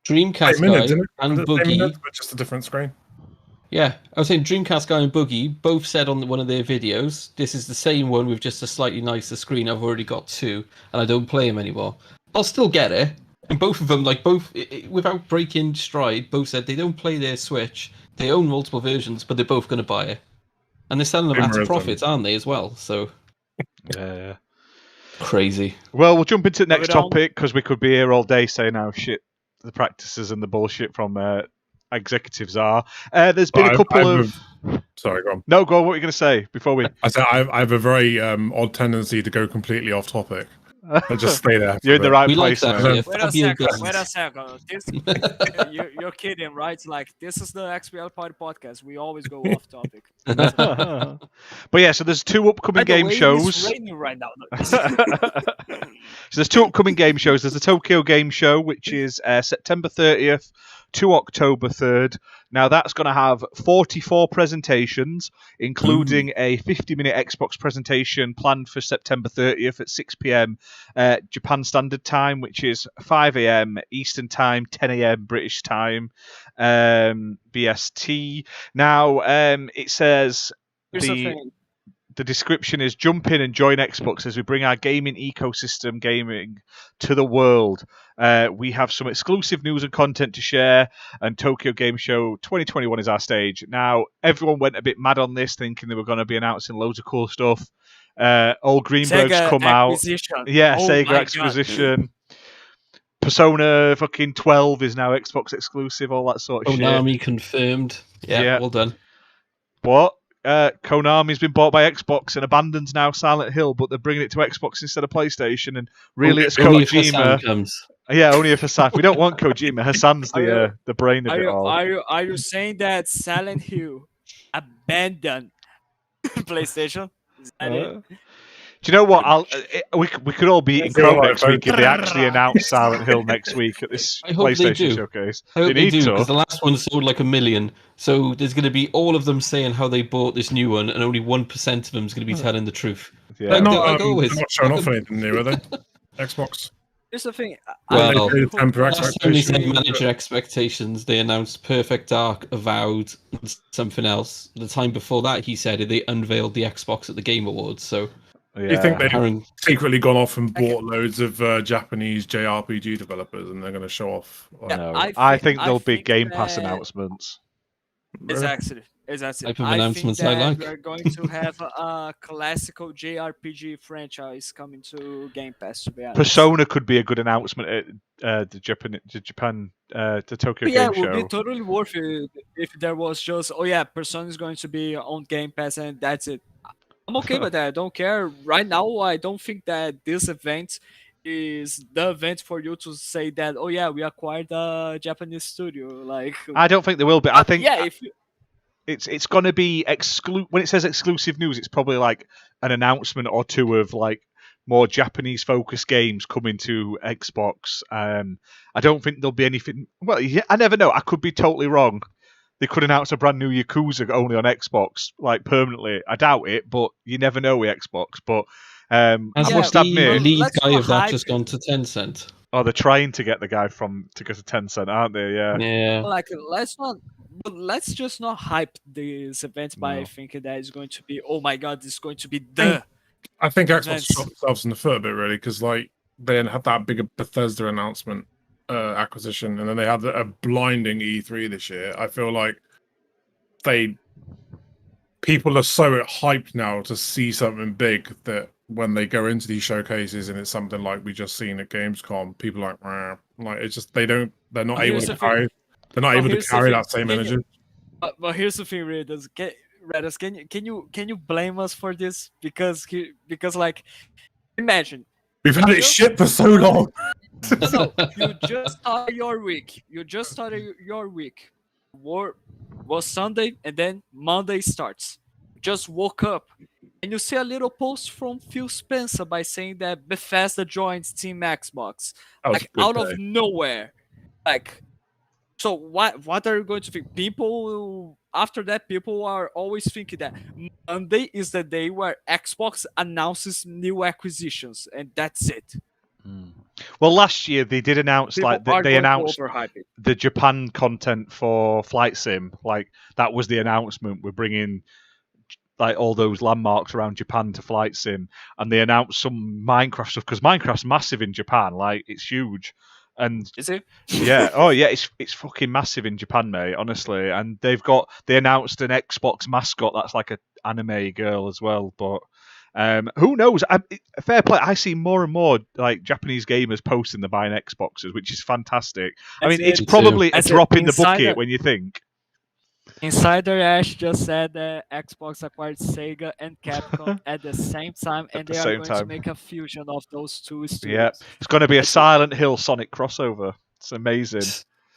Dreamcast guy and Boogie, but just a different screen. Yeah, I was saying Dreamcast guy and Boogie both said on one of their videos, this is the same one with just a slightly nicer screen. I've already got two, and I don't play them anymore. I'll still get it. And both of them, without breaking stride, both said they don't play their Switch. They own multiple versions, but they're both going to buy it. And they're selling them at profits, aren't they, as well? So, yeah. Crazy. Well, we'll jump into the next topic, because we could be here all day saying how shit the practices and the bullshit from executives are. There's been a couple of... Sorry, go on. No, go on. What were you going to say before we... I said I have a very odd tendency to go completely off topic. I'll just stay there. You're in the right place. Wait a second. You're kidding, right? Like, this is the XBL Party Podcast. We always go off topic. But yeah, so there's two upcoming game shows. It's raining right now. So there's two upcoming game shows. There's the Tokyo Game Show, which is September 30th to October 3rd. Now, that's going to have 44 presentations, including a 50-minute Xbox presentation planned for September 30th at 6 p.m. Japan Standard Time, which is 5 a.m. Eastern Time, 10 a.m. British Time, BST. Now, it says... The description is jump in and join Xbox as we bring our gaming ecosystem gaming to the world. We have some exclusive news and content to share, and Tokyo Game Show 2021 is our stage. Now, everyone went a bit mad on this, thinking they were going to be announcing loads of cool stuff. All Greenberg's Sega come acquisition. out. Yeah, Sega acquisition. Persona fucking 12 is now Xbox exclusive, all that sort of shit. Konami confirmed. Yeah, well done. What? Konami's been bought by Xbox and abandons now Silent Hill, but they're bringing it to Xbox instead of PlayStation. And really, it's only Kojima. If Hassan comes. Yeah, only if Hassan. We don't want Kojima. Hassan's the brain of it all. Are you saying that Silent Hill abandoned PlayStation? Is that it? Do you know what? We could all be eating crow next week if they actually announce Silent Hill next week at this PlayStation showcase. I hope they do, because the last one sold like 1 million. So there's going to be all of them saying how they bought this new one, and only 1% of them is going to be telling the truth. Yeah. They're not showing off anything new, are they? Xbox. Here's the thing. Well, Sony said manage your expectations. They announced Perfect Dark, Avowed, and something else. The time before that, he said they unveiled the Xbox at the Game Awards. So Yeah. You think they've Aaron, secretly gone off and bought loads of Japanese JRPG developers, and they're going to show off? Yeah, No, I think there'll be think Game Pass that- announcements. Exactly. Type of I announcements think I that like. we are going to have a classical JRPG franchise coming to Game Pass. To be honest, Persona could be a good announcement at the Japan the Tokyo yeah, Game it would Show. be totally worth it if there was just, Persona is going to be on Game Pass and that's it. I'm okay with that. I don't care. Right now, I don't think that this event is the event for you to say that, we acquired a Japanese studio. Like, I don't think there will be. I think if it's going to be when it says exclusive news, it's probably like an announcement or two of like more Japanese focused games coming to Xbox. I don't think there'll be anything. Well, yeah, I never know. I could be totally wrong. They could announce a brand new Yakuza only on Xbox, like permanently. I doubt it, but you never know with Xbox. But I must the admit, lead let's guy not of that hype just it. gone to Tencent. oh, they're trying to get the guy to go to Tencent, aren't they? Yeah. Yeah. like let's just not hype this event by No. thinking that it's going to be, oh my god, it's going to be the I think Xbox Events. shot themselves in the foot a bit, really, because like they had that big Bethesda announcement acquisition, and then they had a blinding E3 this year. I feel like people are so hyped now to see something big that when they go into these showcases and it's something like we just seen at Gamescom, people are like it's just they're not able here's to the thing. carry. They're not able to here's the carry thing. that same Can energy. But here's the thing, Redders. Can you blame us for this? Because like, imagine We've had it shit for so long. no, you just started your week. War was Sunday, and then Monday starts. Just woke up, and you see a little post from Phil Spencer by saying that Bethesda joins Team Xbox, That was like a good out day. of nowhere. Like, so what are you going to think? People after that, people are always thinking that Monday is the day where Xbox announces new acquisitions, and that's it. Well, last year they did announce People like are they going to announced overhype it. the Japan content for Flight Sim. Like that was the announcement. We're bringing like all those landmarks around Japan to Flight Sim, and they announced some Minecraft stuff because Minecraft's massive in Japan. Like it's huge, and Is it? yeah, it's fucking massive in Japan, mate. Honestly, and they announced an Xbox mascot that's like an anime girl as well, but. Who knows? Fair play. I see more and more like Japanese gamers posting they're buying Xboxes, which is fantastic. I mean, it's Me too. probably a That's it. drop in the Insider- bucket when you think. Insider Ash just said that Xbox acquired Sega and Capcom at the same time, and the they are same going time. to make a fusion of those two studios. Yeah, it's going to be a Silent Hill Sonic crossover. It's amazing.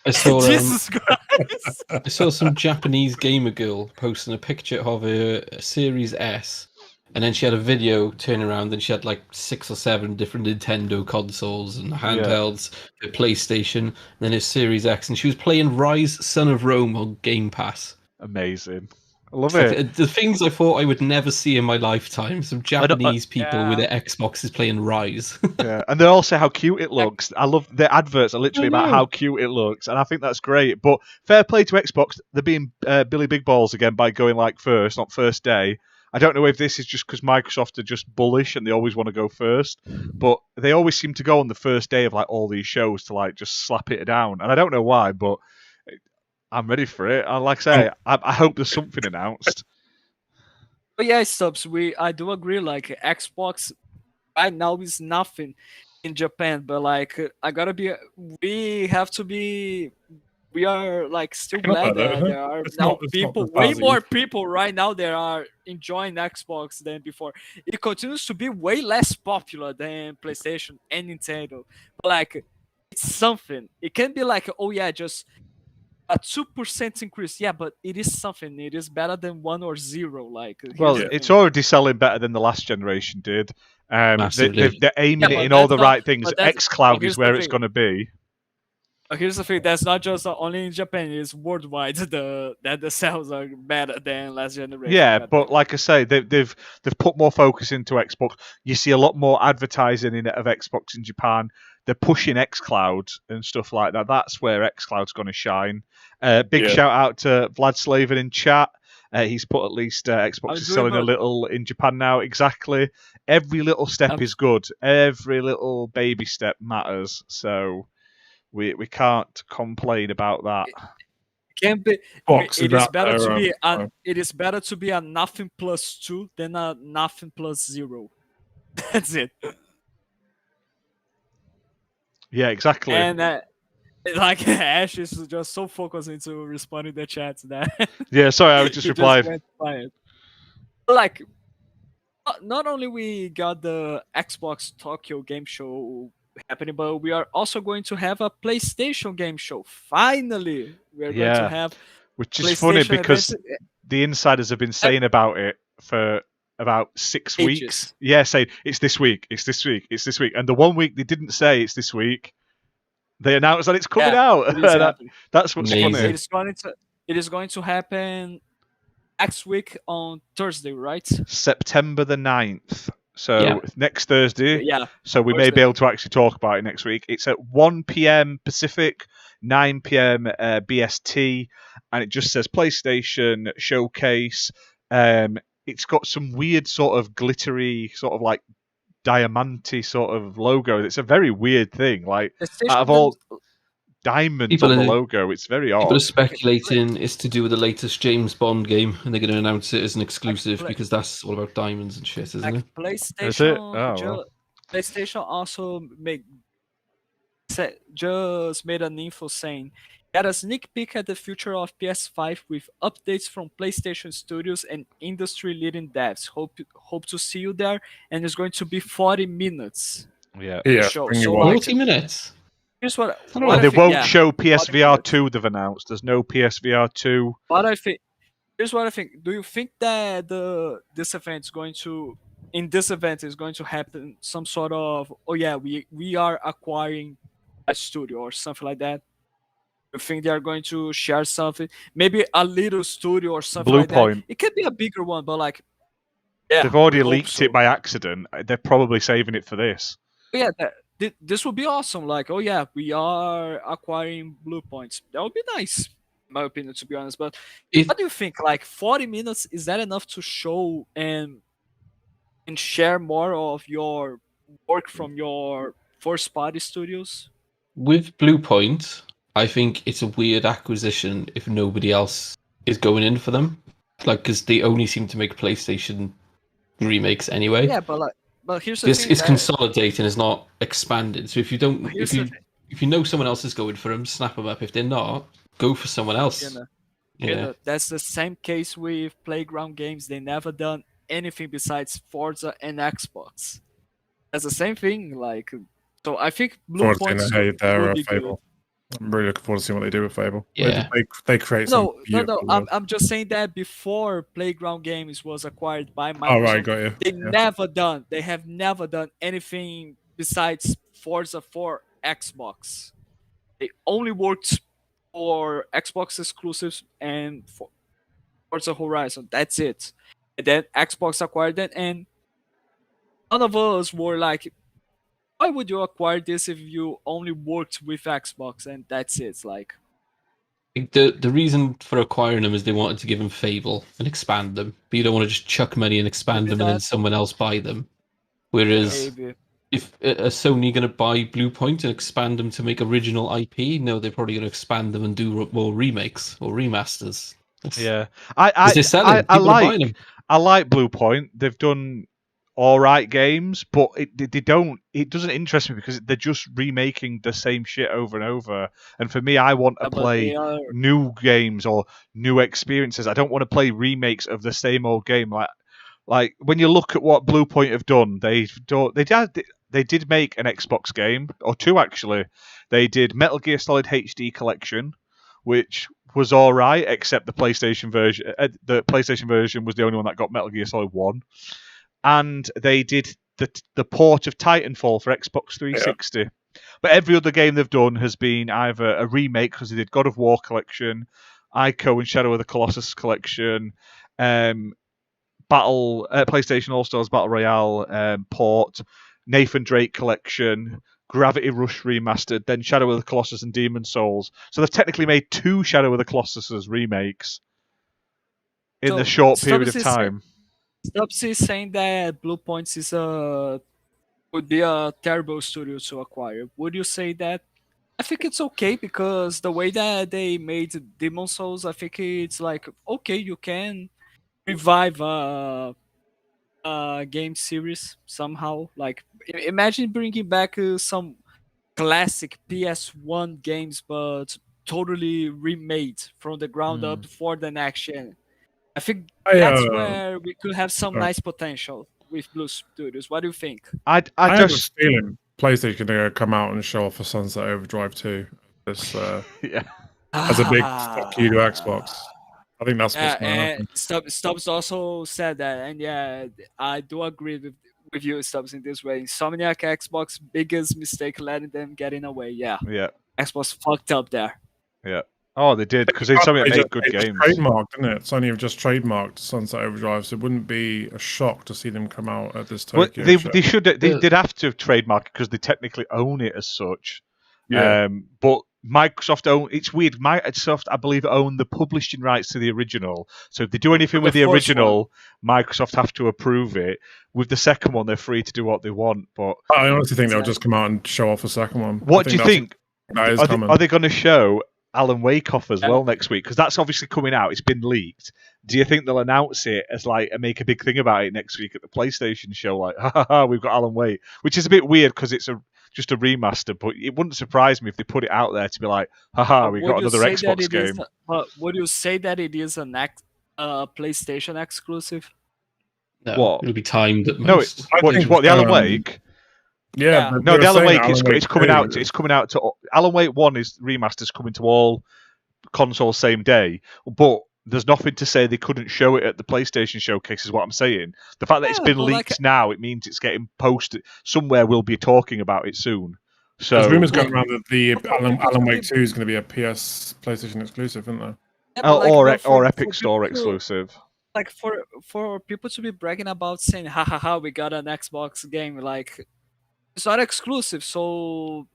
I saw Jesus Christ! I saw some Japanese gamer girl posting a picture of a Series S, and then she had a video turning around, and she had like 6 or 7 different Nintendo consoles and handhelds, a PlayStation, and then a Series X, and she was playing Rise: Son of Rome on Game Pass. Amazing. I love It's like, it. the things I thought I would never see in my lifetime. Some Japanese people with Yeah. their Xboxes playing Rise. Yeah, and they all say how cute it looks. I love the adverts are literally about how cute it looks, and I think that's great. But fair play to Xbox, they're being Billy Big Balls again by going like first, not first day. I don't know if this is just because Microsoft are just bullish and they always want to go first, but they always seem to go on the first day of like all these shows to like just slap it down, and I don't know why, but I'm ready for it. And like I say, I hope there's something announced. But yeah, Stubbs, I do agree. Like Xbox right now is nothing in Japan, but like we are like still glad that there are It's now not people, the way bad more people right now that are enjoying Xbox than before. It continues to be way less popular than PlayStation and Nintendo, but like it's something. It can be like, oh yeah, just a 2% increase. Yeah, but it is something. It is better than 1 or 0. Like, Well, here's the it's thing. already selling better than the last generation did. Massively. They're aiming Yeah, it but in all that's the not- right things. but that's- xCloud here's is where the it's thing. going to be. But here's the thing. That's not just only in Japan. It's worldwide. That the sales are better than last generation. Yeah, God but damn. like I say, they've put more focus into Xbox. You see a lot more advertising in it of Xbox in Japan. They're pushing xCloud and stuff like that. That's where xCloud's going to shine. Big Yeah. shout out to Vlad Slaven in chat. He's put at least Xbox I'm is doing selling a good. little in Japan now. Exactly. Every little step is good. Every little baby step matters. So we can't complain about that. Can be. Box It is about better to their, be a. It is better to be a nothing plus 2 than a nothing plus 0. That's it. Yeah, exactly. And like Ash is just so focused into responding the chats that Yeah, sorry, I was just he replied. went quiet. Like, not only we got the Xbox Tokyo Game Show happening, but we are also going to have a PlayStation Game Show. Finally, we are going to Yeah, have which is funny PlayStation because events. the insiders have been saying about it for about 6 Ages. weeks. Yeah, saying it's this week, it's this week, it's this week. And the 1 week they didn't say it's this week, they announced that it's coming out. It is happening. That's what's Amazing. funny. It is going to happen next week on Thursday, right? September the 9th. So Yeah. next Thursday. Yeah. So we may Thursday. be able to actually talk about it next week. It's at 1 p.m. Pacific, 9 p.m. BST, and it just says PlayStation Showcase. It's got some weird sort of glittery, sort of like diamanty sort of logo. It's a very weird thing. Like out of all diamonds People on the are- logo, it's very People odd. are speculating it's to do with the latest James Bond game, and they're going to announce it as an exclusive Like- because that's all about diamonds and shit, isn't like it? PlayStation. Is it? Oh, well. PlayStation also just made an info saying got a sneak peek at the future of PS5 with updates from PlayStation Studios and industry-leading devs. Hope to see you there, and it's going to be 40 minutes. Yeah. Yeah, Show. bring So, you like, one. 40 minutes. Here's what And I And they think, won't yeah. show 40 PSVR minutes. 2, they've announced. There's no PSVR 2. What I think. Here's what I think. Do you think that this event is going to happen some sort of we are acquiring a studio or something like that? You think they are going to share something? Maybe a little studio or something like that. Bluepoint. It could be a bigger one, but like yeah, They've already we hope leaked so. it by accident. They're probably saving it for this. Yeah, this would be awesome. Like, oh yeah, we are acquiring Blue Points. That would be nice, in my opinion, to be honest. But If what do you think? Like 40 minutes, is that enough to show and share more of your work from your first party studios? with Bluepoint, I think it's a weird acquisition if nobody else is going in for them. Like, because they only seem to make PlayStation remakes anyway. Yeah, but here's the thing. It's that- consolidating, it's not expanded. So if you don't, Here's if the you know someone else is going for them, snap them up. If they're not, go for someone else. That's the same case with Playground Games. They never done anything besides Forza and Xbox. That's the same thing. Like, so I think Blue Points Hey, they're will be good. Fable. I'm really looking forward to seeing what they do with Fable. Yeah. They create some No. beautiful world. I'm just saying that before Playground Games was acquired by Microsoft, Oh, right, got you. they they have never done anything besides Forza for Xbox. They only worked for Xbox exclusives and for Forza Horizon. That's it. And then Xbox acquired it, and none of us were like, why would you acquire this if you only worked with Xbox and that's it? It's like, The reason for acquiring them is they wanted to give them Fable and expand them, but you don't want to just chuck money and expand Maybe them and then that- someone else buy them. Whereas maybe. if a Sony going to buy Bluepoint and expand them to make original IP, no, they're probably going to expand them and do more remakes or remasters. Yeah. Because they're selling. I People are buying like them. I like Bluepoint. They've done all right games, but it doesn't interest me because they're just remaking the same shit over and over. And for me, I want to But play they are- new games or new experiences. I don't want to play remakes of the same old game. Like when you look at what Bluepoint have done, they did make an Xbox game or two actually. They did Metal Gear Solid HD Collection, which was all right, except the PlayStation version. The PlayStation version was the only one that got Metal Gear Solid 1. And they did the port of Titanfall for Xbox 360. Yeah. But every other game they've done has been either a remake, because they did God of War Collection, Ico and Shadow of the Colossus Collection, PlayStation All-Stars Battle Royale port, Nathan Drake Collection, Gravity Rush Remastered, then Shadow of the Colossus and Demon Souls. So they've technically made two Shadow of the Colossus remakes in So, the short period Stubbs of is time. Stubbs is saying that Blue Points would be a terrible studio to acquire. Would you say that? I think it's okay because the way that they made Demon Souls, I think it's like okay, you can revive a game series somehow. Like imagine bringing back some classic PS1 games, but totally remade from the ground up for the next gen. I think that's where we could have some nice potential with Blue Studios. What do you think? I have a just feeling PlayStation are going to come out and show off a Sunset Overdrive 2 this, yeah. as a big fuck you to Xbox. I think that's what's Yeah, going to happen. and Stubbs also said that, and yeah, I do agree with you, Stubbs, in this way. Insomniac Xbox biggest mistake letting them get in away. Yeah, Yeah. Xbox fucked up there. Yeah. Oh, they did because Insomniac made good Just games. trademarked, didn't it? Sony have just trademarked Sunset Overdrive, so it wouldn't be a shock to see them come out at this Well, Tokyo show. they did have to trademark it because they technically own it as such. Yeah. But Microsoft it's weird. Microsoft, I believe, own the publishing rights to the original. So if they do anything with the original, Microsoft have to approve it. With the second one, they're free to do what they want. But I honestly think they'll just come out and show off a second one. What do you think? That is coming. Are they going to show Alan Wake off as well next week? Because that's obviously coming out. It's been leaked. Do you think they'll announce it as like and make a big thing about it next week at the PlayStation show? Like, ha ha ha, we've got Alan Wake, which is a bit weird because it's just a remaster. But it wouldn't surprise me if they put it out there to be like, haha, we got another Xbox game. But would you say that it is a PlayStation exclusive? No, What? It'll be timed at No, most. the Alan Wake. Yeah, no, the Alan Wake is coming out. It's coming out to Alan Wake 1 is remaster's coming to all consoles same day, but there's nothing to say they couldn't show it at the PlayStation showcase. Is what I'm saying. The fact that it's been leaked now, it means it's getting posted somewhere. We'll be talking about it soon. So there's rumors going around that the Alan Wake 2 is going to be a PlayStation exclusive, isn't there? Yeah, or Epic Store exclusive. Like for people to be bragging about saying, "Ha ha ha, we got an Xbox game," like. It's not exclusive, so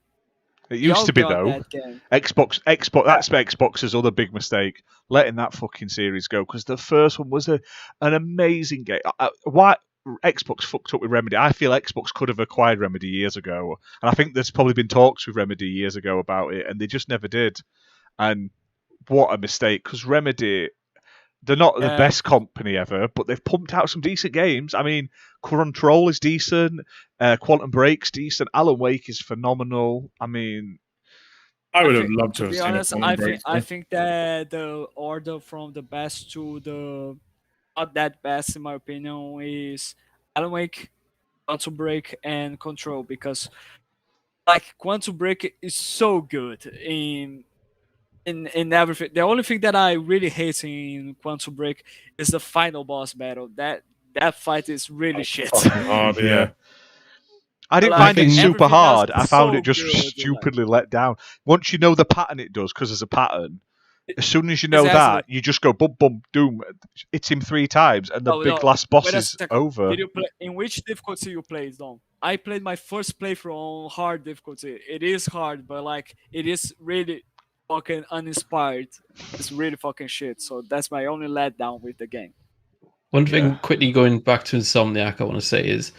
it used to be though. Xbox. That's Xbox's other big mistake, letting that fucking series go. Because the first one was an amazing game. Why Xbox fucked up with Remedy? I feel Xbox could have acquired Remedy years ago, and I think there's probably been talks with Remedy years ago about it, and they just never did. And what a mistake! Because Remedy. They're not the best company ever, but they've pumped out some decent games. I mean, Control is decent, Quantum Break's decent, Alan Wake is phenomenal. I mean, I would have loved to have be seen honest, it. I think that the order from the best to the not that best, in my opinion, is Alan Wake, Quantum Break, and Control, because like Quantum Break is so good in everything. The only thing that I really hate in Quantum Break is the final boss battle. That fight is really shit. Hard, yeah. I didn't find it super hard. I found it just good, stupidly let down. Once you know the pattern it does, because there's a pattern, as soon as you know that, you just go bum bum doom, hit him 3 times, and the last boss is over. In which difficulty you played, Dom? I played my first playthrough on hard difficulty. It is hard, but like it is really fucking uninspired. It's really fucking shit. So that's my only letdown with the game. One thing, quickly going back to Insomniac, I want to say is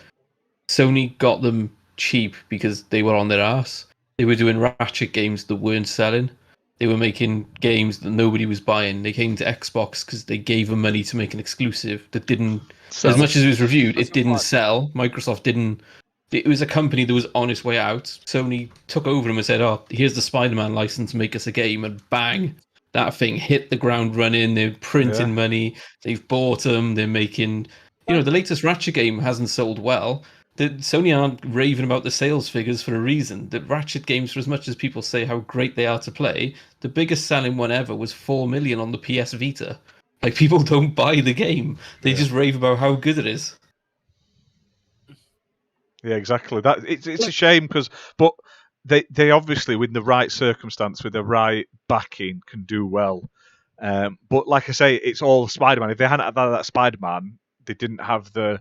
Sony got them cheap because they were on their ass. They were doing Ratchet games that weren't selling. They were making games that nobody was buying. They came to Xbox because they gave them money to make an exclusive that didn't, as much as it was reviewed, it didn't sell. Microsoft didn't. It was a company that was on its way out. Sony took over them and said, "Oh, here's the Spider-Man license, make us a game," and bang, that thing hit the ground running. They're printing money. They've bought them. They're making, the latest Ratchet game hasn't sold well. Sony aren't raving about the sales figures for a reason. The Ratchet games, for as much as people say how great they are to play, the biggest selling one ever was 4 million on the PS Vita. Like, people don't buy the game. They just rave about how good it is. Yeah, exactly. That it's a shame but they obviously, with the right circumstance, with the right backing, can do well. But like I say, it's all Spider-Man. If they hadn't had that Spider-Man, they didn't have the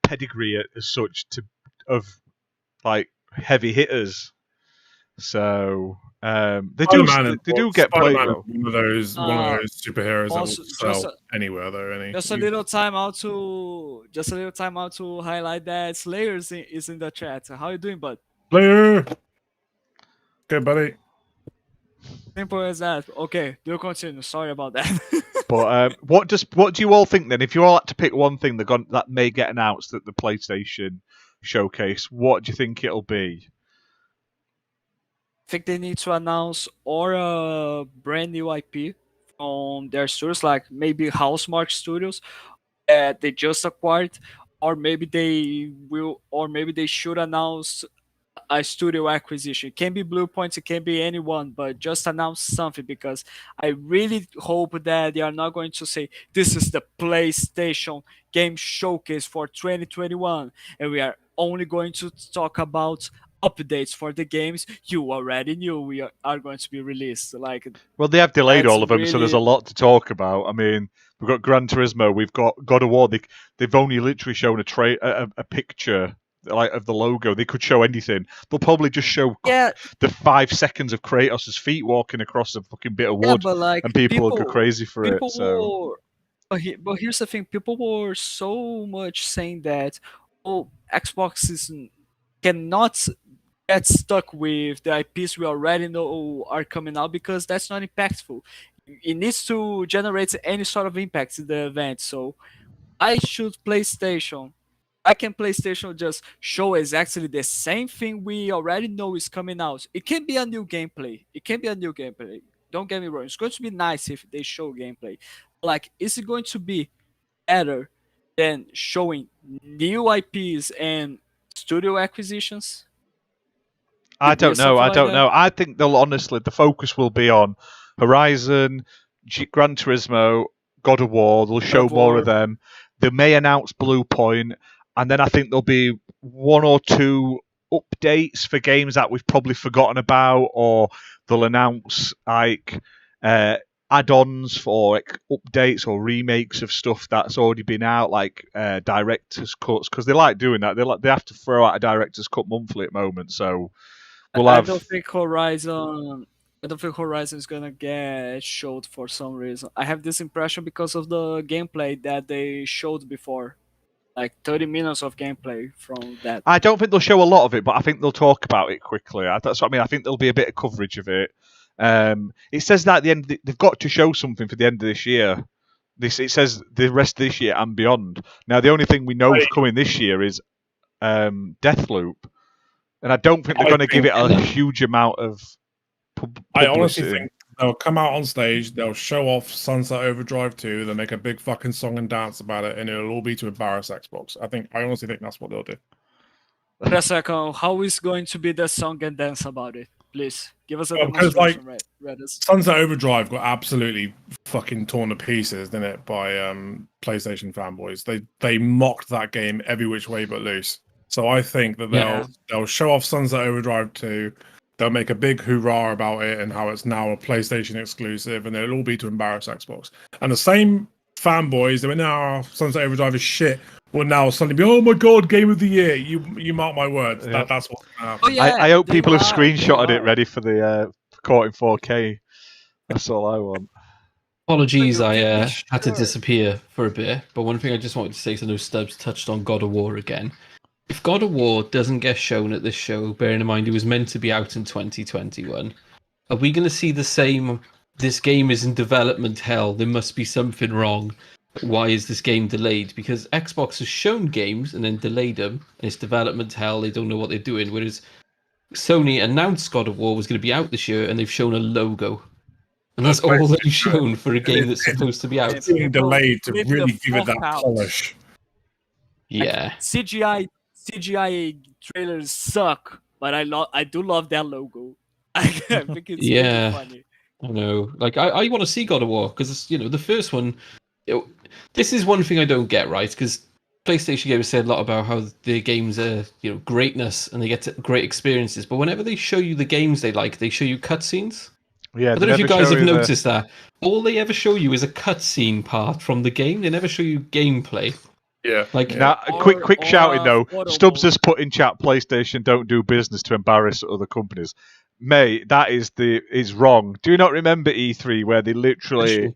pedigree as such of like heavy hitters. So They do get played well. One of those superheroes that also, will sell anywhere though. Just a little time out to highlight that Slayers is in the chat. How you doing, bud? Slayer. Good, buddy. Simple as that. Okay, do continue. Sorry about that. But what do you all think then? If you all had to pick one thing that may get announced at the PlayStation showcase, what do you think it'll be? I think they need to announce or a brand new IP from their studios, like maybe Housemark Studios that they just acquired, or maybe they should announce a studio acquisition. It can be Bluepoint, it can be anyone, but just announce something, because I really hope that they are not going to say this is the PlayStation Game Showcase for 2021 and we are only going to talk about updates for the games you already knew are going to be released. Well, they have delayed all of them, so there's a lot to talk about. I mean, we've got Gran Turismo, we've got God of War. They've only literally shown a picture of the logo. They could show anything. They'll probably just show the 5 seconds of Kratos' feet walking across a fucking bit of wood, and people will go crazy for it. But here's the thing: people were so much saying that Xbox cannot get stuck with the IPs we already know are coming out, because that's not impactful. It needs to generate any sort of impact in the event. So Why can PlayStation just show exactly the same thing we already know is coming out? It can be a new gameplay. Don't get me wrong. It's going to be nice if they show gameplay. Is it going to be better than showing new IPs and studio acquisitions? I don't know. I think the focus will be on Horizon, Gran Turismo, God of War. They'll show more of them. They may announce Bluepoint, and then I think there'll be 1 or 2 updates for games that we've probably forgotten about, or they'll announce add-ons for updates or remakes of stuff that's already been out, director's cuts, because they like doing that. They have to throw out a director's cut monthly at the moment, so I don't think Horizon is gonna get showed for some reason. I have this impression because of the gameplay that they showed before. 30 minutes of gameplay from that. I don't think they'll show a lot of it, but I think they'll talk about it quickly. That's what I mean. I think there'll be a bit of coverage of it. It says that at the end, they've got to show something for the end of this year. It says the rest of this year and beyond. Now, the only thing we know is coming this year is Deathloop. And I don't think they're going to give it a huge amount of publicity. I honestly think they'll come out on stage, they'll show off Sunset Overdrive 2, they'll make a big fucking song and dance about it, and it'll all be to embarrass Xbox. I honestly think that's what they'll do. Wait a second, how is going to be the song and dance about it? Please, give us a demonstration, Redders. Sunset Overdrive got absolutely fucking torn to pieces, didn't it, by PlayStation fanboys. They mocked that game every which way but loose. So I think that they'll show off Sunset Overdrive 2, they'll make a big hoorah about it and how it's now a PlayStation exclusive, and it'll all be to embarrass Xbox. And the same fanboys that were now Sunset Overdrive is shit will now suddenly be, oh my god, Game of the Year. You mark my words. Yeah. That's what's going to happen. Oh, yeah, I hope people have screenshotted it ready for the caught in 4K. That's all I want. Apologies, I had to disappear for a bit, but one thing I just wanted to say, so no Stubbs touched on God of War again. If God of War doesn't get shown at this show, bearing in mind it was meant to be out in 2021, are we going to see the same, this game is in development hell, there must be something wrong, why is this game delayed? Because Xbox has shown games and then delayed them, and it's development hell, they don't know what they're doing, whereas Sony announced God of War was going to be out this year, and they've shown a logo. And that's all they've shown for a game that's supposed to be out. It's being delayed to really give it that polish. Yeah. CGI trailers suck, but I do love that logo. I think it's really funny. I know. I want to see God of War because the first one. This is one thing I don't get, right? Because PlayStation gamers say a lot about how their games are greatness and they get great experiences, but whenever they show you the games they like, they show you cutscenes. Yeah, I don't know if you guys have noticed that. All they ever show you is a cutscene part from the game. They never show you gameplay. Yeah. Now, quick shouting though. Stubbs has put in chat, PlayStation don't do business to embarrass other companies. Mate, that is wrong. Do you not remember E3 where they literally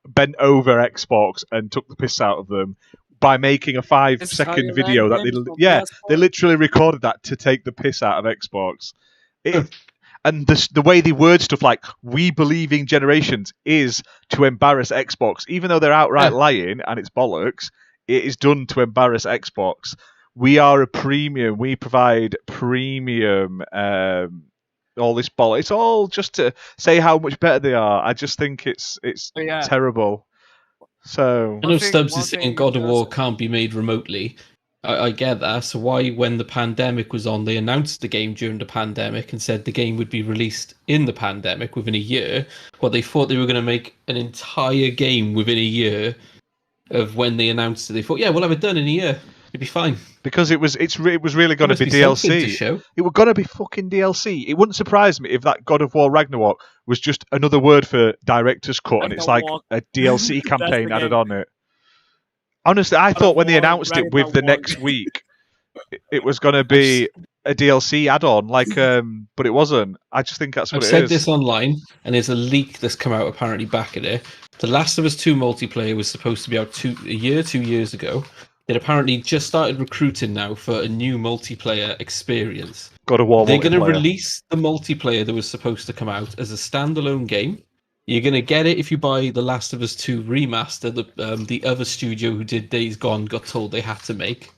bent over Xbox and took the piss out of them by making a 5-second video that they literally recorded that to take the piss out of Xbox. And the way they word stuff like "we believe in generations" is to embarrass Xbox, even though they're outright lying and it's bollocks. It is done to embarrass Xbox. We are a premium. We provide premium. All this bollocks. It's all just to say how much better they are. I just think it's terrible. So I know Stubbs is saying God of War can't be made remotely. I get that. So why, when the pandemic was on, they announced the game during the pandemic and said the game would be released in the pandemic within a year? Well, they thought they were going to make an entire game within a year of when they announced it. They thought, yeah, we'll have it done in a year. It'd be fine. Because it was really going to be DLC. It was going to be fucking DLC. It wouldn't surprise me if that God of War Ragnarok was just another word for director's cut, and it's like a DLC campaign added on it. Honestly, I thought when they announced it with the next week, it was going to be a DLC add-on, but it wasn't. I just think that's what it is. I've said this online, and there's a leak that's come out apparently back at it. The Last of Us 2 multiplayer was supposed to be out 2 years ago. They'd apparently just started recruiting now for a new multiplayer experience. God of War They're going to release the multiplayer that was supposed to come out as a standalone game. You're going to get it if you buy The Last of Us 2 remaster, the other studio who did Days Gone got told they had to make.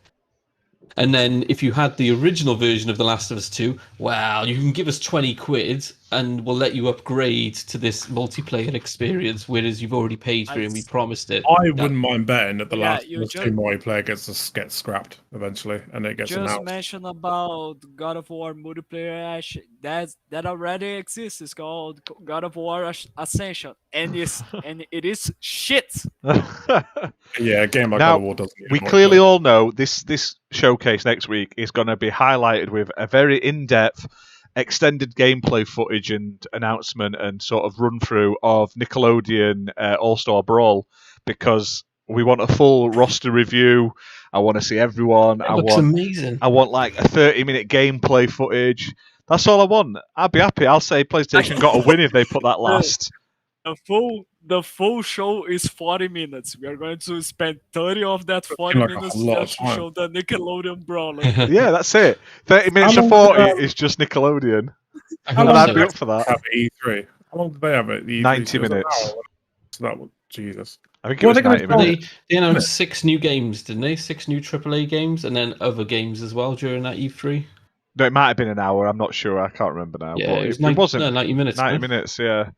And then if you had the original version of The Last of Us 2, well, you can give us 20 quid and we'll let you upgrade to this multiplayer experience, whereas you've already paid for it and we promised it. I wouldn't mind betting that The Last of Us 2 multiplayer gets scrapped eventually and it gets announced. Just mention about God of War multiplayer that already exists. It's called God of War Ascension, and it is shit. Yeah, a game like God of War doesn't. We clearly all know this showcase next week is going to be highlighted with a very in-depth, extended gameplay footage and announcement and sort of run-through of Nickelodeon All-Star Brawl, because we want a full roster review. I want to see everyone. It looks amazing. I want like a 30-minute gameplay footage. That's all I want. I'd be happy. I'll say PlayStation got a win if they put that last. The full show is 40 minutes. We are going to spend 30 of that 40 minutes just to show the Nickelodeon Brawl. Yeah, that's it. 30 minutes of 40 is just Nickelodeon. I'd be up for that. Have E3. How long did they have it? 90 minutes. So that was Jesus. I think it was 90 minutes. They announced 6 new games, didn't they? 6 new AAA games, and then other games as well during that E3. No, it might have been an hour. I'm not sure. I can't remember now. Yeah, but it wasn't 90 minutes. 90 man. minutes, yeah.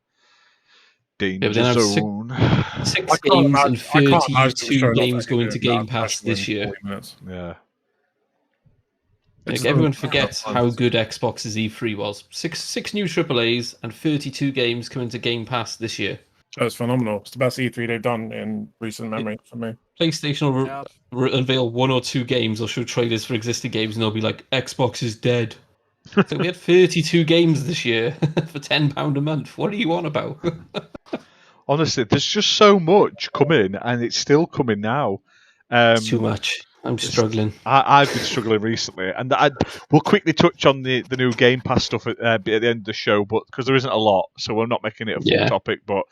Danger Zone. 6 games and 32 games going to Game Pass this year. Yeah. Like, everyone forgets how good Xbox's E3 was. 6 new AAAs and 32 games coming to Game Pass this year. That's phenomenal. It's the best E3 they've done in recent memory for me. PlayStation will unveil 1 or 2 games or show trailers for existing games, and they'll be like, Xbox is dead. So we had 32 games this year for £10 a month. What are you on about? Honestly, there's just so much coming, and it's still coming now. It's too much. I'm struggling. I've been struggling recently, and we'll quickly touch on the new Game Pass stuff at the end of the show, but because there isn't a lot, so we're not making it a full topic. But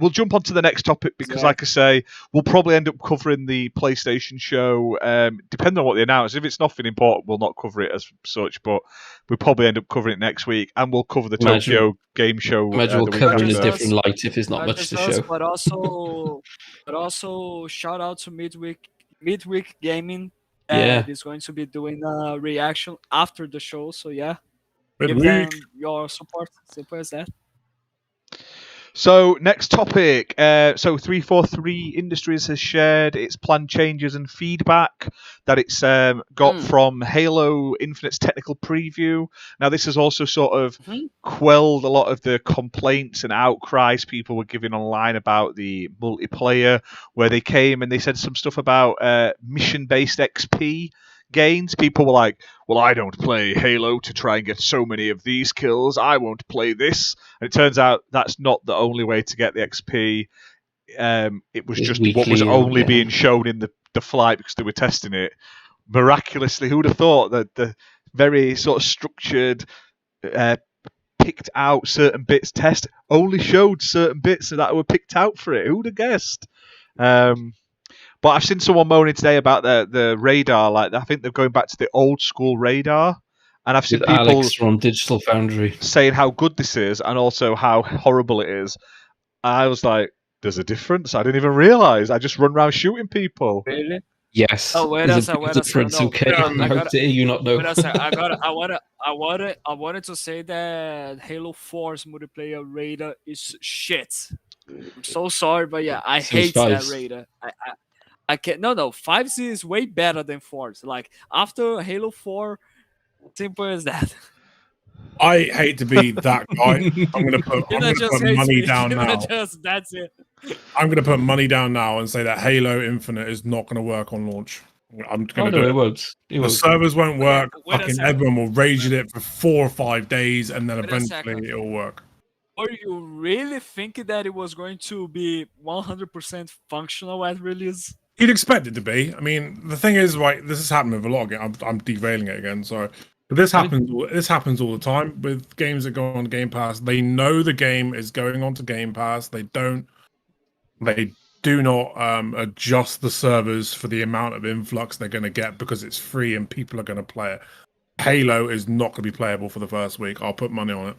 we'll jump on to the next topic because, like I say, we'll probably end up covering the PlayStation show, depending on what they announce. If it's nothing important, we'll not cover it as such, but we'll probably end up covering it next week, and we'll cover the Tokyo Game Show. Imagine we'll cover it in a different light if there's not much to show. But also, shout out to Midweek Gaming. Is going to be doing a reaction after the show. So give them your support. Simple as that. So next topic. So 343 Industries has shared its planned changes and feedback that it's got from Halo Infinite's technical preview. Now this has also sort of quelled a lot of the complaints and outcries people were giving online about the multiplayer, where they came and they said some stuff about mission-based XP gains. People were like, well, I don't play Halo to try and get so many of these kills. I won't play this. And it turns out that's not the only way to get the XP. It was just weekly, what was only being shown in the flight because they were testing it. Miraculously, who would have thought that the very sort of structured picked out certain bits. Test only showed certain bits that were picked out for it. Who'd have guessed? But I've seen someone moaning today about the radar. Like, I think they're going back to the old school radar. And I've seen With people Alex from Digital Foundry saying how good this is and also how horrible it is. I was like, there's a difference. I didn't even realise. I just run around shooting people. Really? Yes. Oh, wait There's a a big second. difference, No. okay? I How gotta- dare you not know? Wait a second. I wanted to say that Halo 4's multiplayer radar is shit. I'm so sorry, but yeah, I So is hate that 5's. radar. I can't. No. 5's is way better than 4's. Like after Halo 4, simple as that. I hate to be that guy. I'm gonna put money down now. That's it. I'm gonna put money down now and say that Halo Infinite is not gonna work on launch. I'm Oh, gonna no, do it it. won't. It The won't. servers won't work. Wait a Fucking second. everyone will rage at it for 4 or 5 days, and then Wait a eventually second. it'll work. Were you really thinking that it was going to be 100% functional at release? You'd expect it to be. I mean, the thing is, right? This has happened with a lot of games. I'm derailing it again. Sorry. But this happens. This happens all the time with games that go on Game Pass. They know the game is going on to Game Pass. They do not adjust the servers for the amount of influx they're going to get because it's free and people are going to play it. Halo is not going to be playable for the first week. I'll put money on it.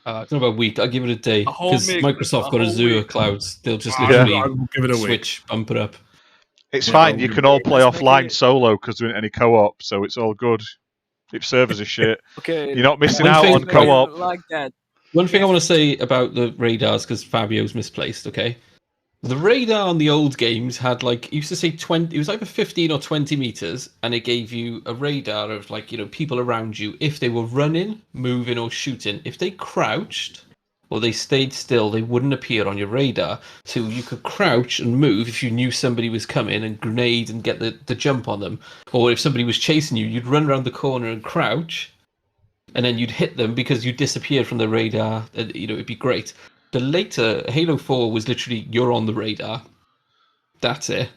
It's not about a week. I'll give it a day. A whole Because week. Microsoft A got whole Azure week. clouds. They'll just I literally will give it a week. switch, bump it up. It's Yeah, fine. You can all play let's make offline it- solo because there isn't any co-op, so it's all good. If servers are shit, Okay. you're not missing One out thing- on co-op. Like that. One thing I want to say about the radars, because Fabio's misplaced, okay? The radar on the old games had, like, it used to say 20, it was either 15 or 20 meters, and it gave you a radar of, like, people around you. If they were running, moving, or shooting, if they crouched, or they stayed still, they wouldn't appear on your radar. So you could crouch and move if you knew somebody was coming and grenade and get the jump on them. Or if somebody was chasing you, you'd run around the corner and crouch, and then you'd hit them because you disappeared from the radar. And, it'd be great. The later Halo 4 was literally you're on the radar. That's it.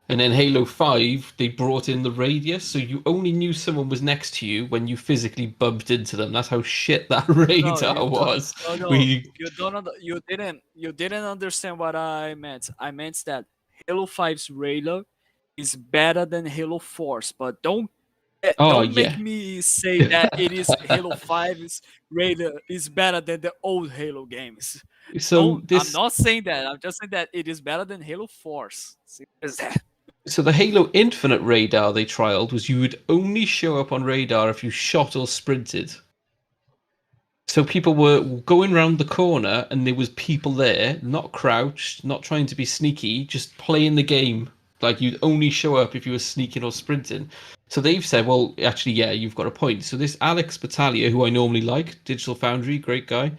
And then Halo 5, they brought in the radius, so you only knew someone was next to you when you physically bumped into them. That's how shit that radar was. No, We- you didn't understand what I meant. I meant that Halo 5's radar is better than Halo 4's, but don't yeah. make me say that it is Halo 5's radar is better than the old Halo games. So I'm not saying that. I'm just saying that it is better than Halo 4's. Simple as that. So the Halo Infinite radar they trialed was you would only show up on radar if you shot or sprinted. So people were going round the corner and there was people there, not crouched, not trying to be sneaky, just playing the game. Like you'd only show up if you were sneaking or sprinting. So they've said, well, actually, yeah, you've got a point. So this Alex Battaglia, who I normally like, Digital Foundry, great guy,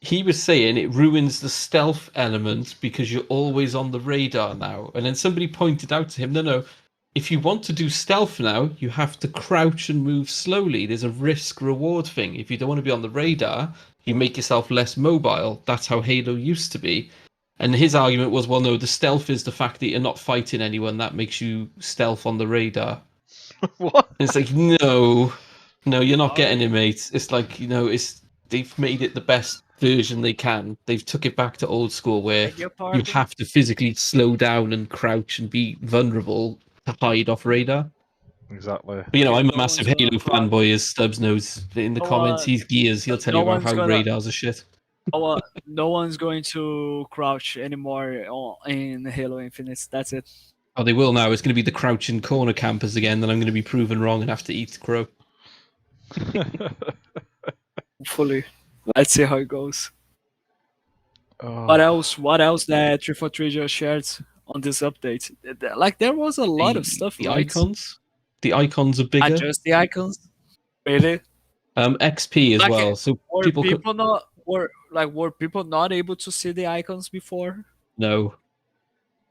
he was saying it ruins the stealth element because you're always on the radar now. And then somebody pointed out to him, no, if you want to do stealth now, you have to crouch and move slowly. There's a risk-reward thing. If you don't want to be on the radar, you make yourself less mobile. That's how Halo used to be. And his argument was, well, no, the stealth is the fact that you're not fighting anyone. That makes you stealth on the radar. What? And it's like, no, you're not getting it, mate. It's like, they've made it the best version they can. They've took it back to old school where Beg your you pardon? have to physically slow down and crouch and be vulnerable to hide off radar. Exactly. But, I'm a No massive one's gonna Halo crouch. fanboy, as Stubbs knows. In the No comments, one- he's gears. He'll tell no you about one's how gonna- radars are shit. No one's going to crouch anymore in Halo Infinite. That's it. Oh, they will now. It's going to be the crouching corner campers again. Then I'm going to be proven wrong and have to eat crow. Hopefully. Let's see how it goes. Oh. What else? What else that 343 just shared on this update? Like there was a lot of stuff. The right? icons. The icons are bigger. Just the icons. Really? XP as Like, well. So Were people people not were people not able to see the icons before? no.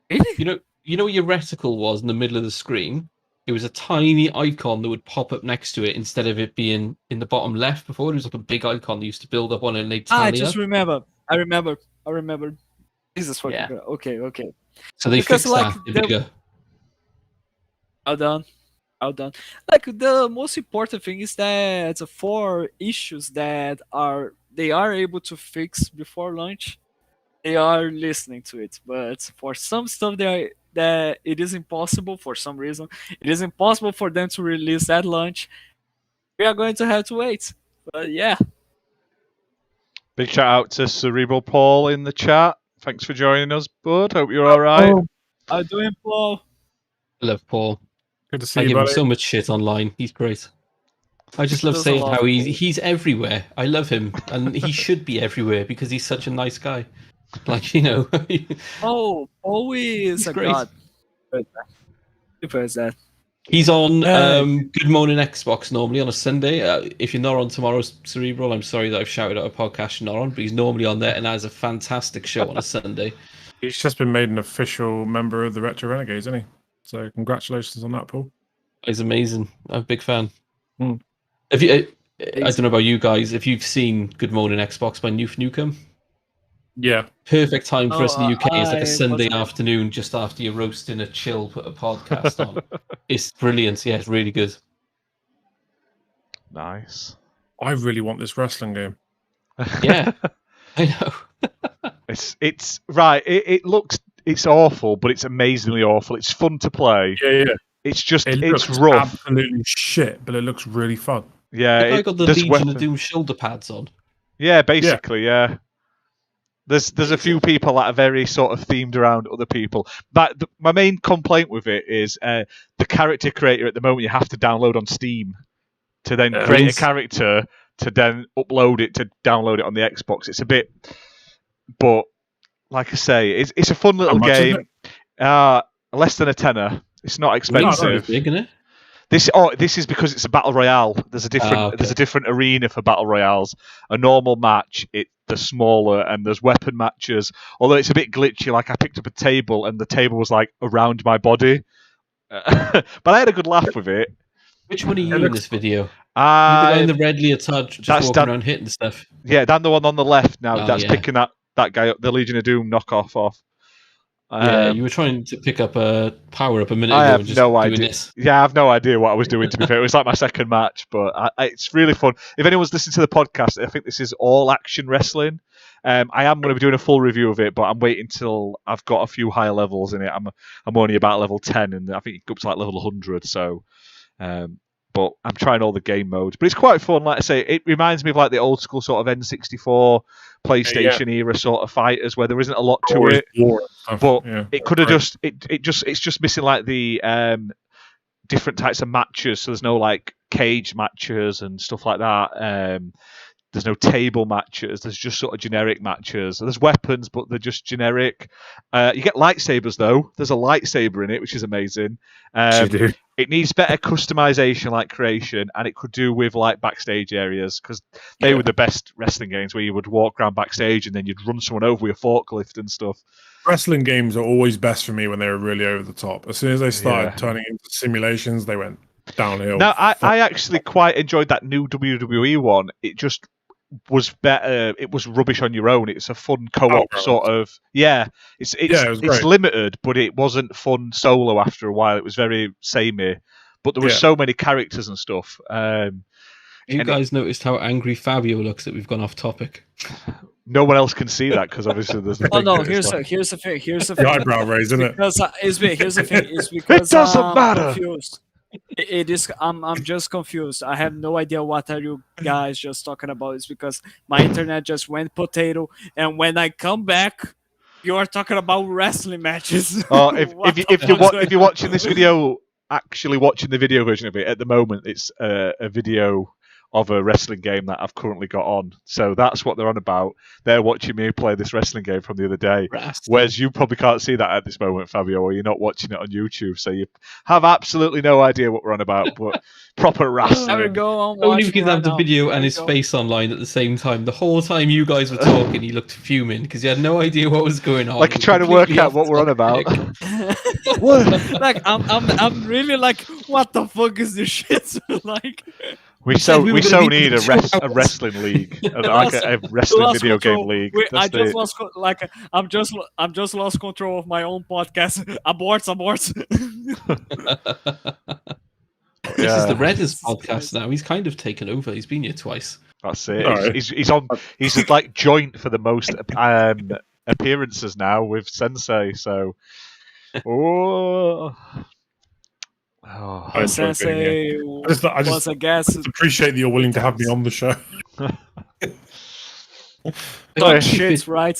Really? You know where your reticle was in the middle of the screen? It was a tiny icon that would pop up next to it instead of it being in the bottom left before. It was like a big icon that used to build up on it and they'd I tally just up. remember. I remember. Jesus fucking Yeah. Christ. Okay. So they because, fixed like, that. They're there- bigger. Well done. well done. Like the most important thing is that for issues that they are able to fix before launch, they are listening to it. But for some stuff that it is impossible for some reason, it is impossible for them to release at launch. We are going to have to wait. But yeah. Big shout out to Cerebral Paul in the chat. Thanks for joining us, bud. Hope you're all right. I'm doing Paul. I love Paul. Good to see I you, give him buddy. so much shit online. He's great. I just love There's a saying lot how of he's everywhere. I love him, and he should be everywhere because he's such a nice guy. Like, you know. Oh, always He's a great. god. Who plays that? He's on Yeah. Good Morning Xbox normally on a Sunday. If you're not on tomorrow's Cerebral, I'm sorry that I've shouted out a podcast you're not on, but he's normally on there and has a fantastic show on a Sunday. He's just been made an official member of the Retro Renegades, isn't he? So congratulations on that, Paul. He's amazing. I'm a big fan. Hmm. Have you? I don't know about you guys. If you've seen Good Morning Xbox by Newf Newcomb, Yeah. perfect time for us in the UK. It's like I a Sunday wasn't- afternoon just after you're roasting a chill, put a podcast on. It's brilliant. Yeah, it's really good. Nice. I really want this wrestling game. Yeah, I know. It's right. It looks it's awful, but it's amazingly awful. It's fun to play. Yeah. It's just It it's looks rough. absolutely shit, but it looks really fun. Yeah, The guy got the there's Legion weapon- of Doom shoulder pads on. Yeah, basically, yeah. There's a few people that are very sort of themed around other people. But my main complaint with it is the character creator at the moment you have to download on Steam to then create a character to then upload it to download it on the Xbox. It's a bit, but like I say, it's a fun little much is game. Less than a tenner. It's not expensive. Big, isn't it? This is because it's a battle royale. There's a different there's a different arena for battle royales. A normal match, the smaller, and there's weapon matches. Although it's a bit glitchy. Like I picked up a table and the table was like around my body, but I had a good laugh with it. Which one are you in this video? The Uh, guy in the red leotard just that's walking Dan- around hitting stuff. yeah, Dan, the one on the left now. Oh, That's yeah. picking that guy up, the Legion of Doom knockoff off. Yeah, you were trying to pick up a power up a minute I ago have and just no doing idea. this. Yeah, I have no idea what I was doing, to be fair. It was like my second match, but it's really fun. If anyone's listening to the podcast, I think this is all action wrestling. I am going to be doing a full review of it, but I'm waiting till I've got a few higher levels in it. I'm only about level 10, and I think it goes up to like level 100. So, but I'm trying all the game modes. But it's quite fun. Like I say, it reminds me of like the old school sort of N64, PlayStation era sort of fighters where there isn't a lot to it. But it could have it's just missing like the different types of matches. So there's no like cage matches and stuff like that. There's no table matches. There's just sort of generic matches. There's weapons, but they're just generic. You get lightsabers though. There's a lightsaber in it, which is amazing. It needs better customization, like creation, and it could do with like backstage areas because they were the best wrestling games where you would walk around backstage and then you'd run someone over with a forklift and stuff. Wrestling games are always best for me when they were really over the top. As soon as they started turning into simulations, they went downhill. Now, I actually quite enjoyed that new WWE one. It just was better. It was rubbish on your own. It's a fun co-op sort of. Yeah, it's limited, but it wasn't fun solo after a while. It was very samey, but there were so many characters and stuff. You guys noticed how angry Fabio looks that we've gone off topic? No one else can see that because obviously there's. Oh no! Here's the thing. The eyebrow raise, isn't it? Because here's the thing. It's because it doesn't matter. Confused. It is. I'm just confused. I have no idea what are you guys just talking about. It's because my internet just went potato, and when I come back, you are talking about wrestling matches. Oh, if you're watching this video, actually watching the video version of it at the moment, it's a video of a wrestling game that I've currently got on. So that's what they're on about. They're watching me play this wrestling game from the other day. Whereas you probably can't see that at this moment, Fabio, or you're not watching it on YouTube. So you have absolutely no idea what we're on about, but proper wrestling. There we go. Only because I have the video and his face online at the same time. The whole time you guys were talking, he looked fuming because he had no idea what was going on. Like trying to work out what we're on about. Like I'm really like, what the fuck is this shit? Like. We so need a wrestling league, like a wrestling video game league. I'm just lost control of my own podcast. Abort. This is the Redders podcast now. He's kind of taken over. He's been here twice. That's it. He's on. He's like joint for the most appearances now with Sensei. So, Sensei I just appreciate that you're willing to have me on the show. Shit, right?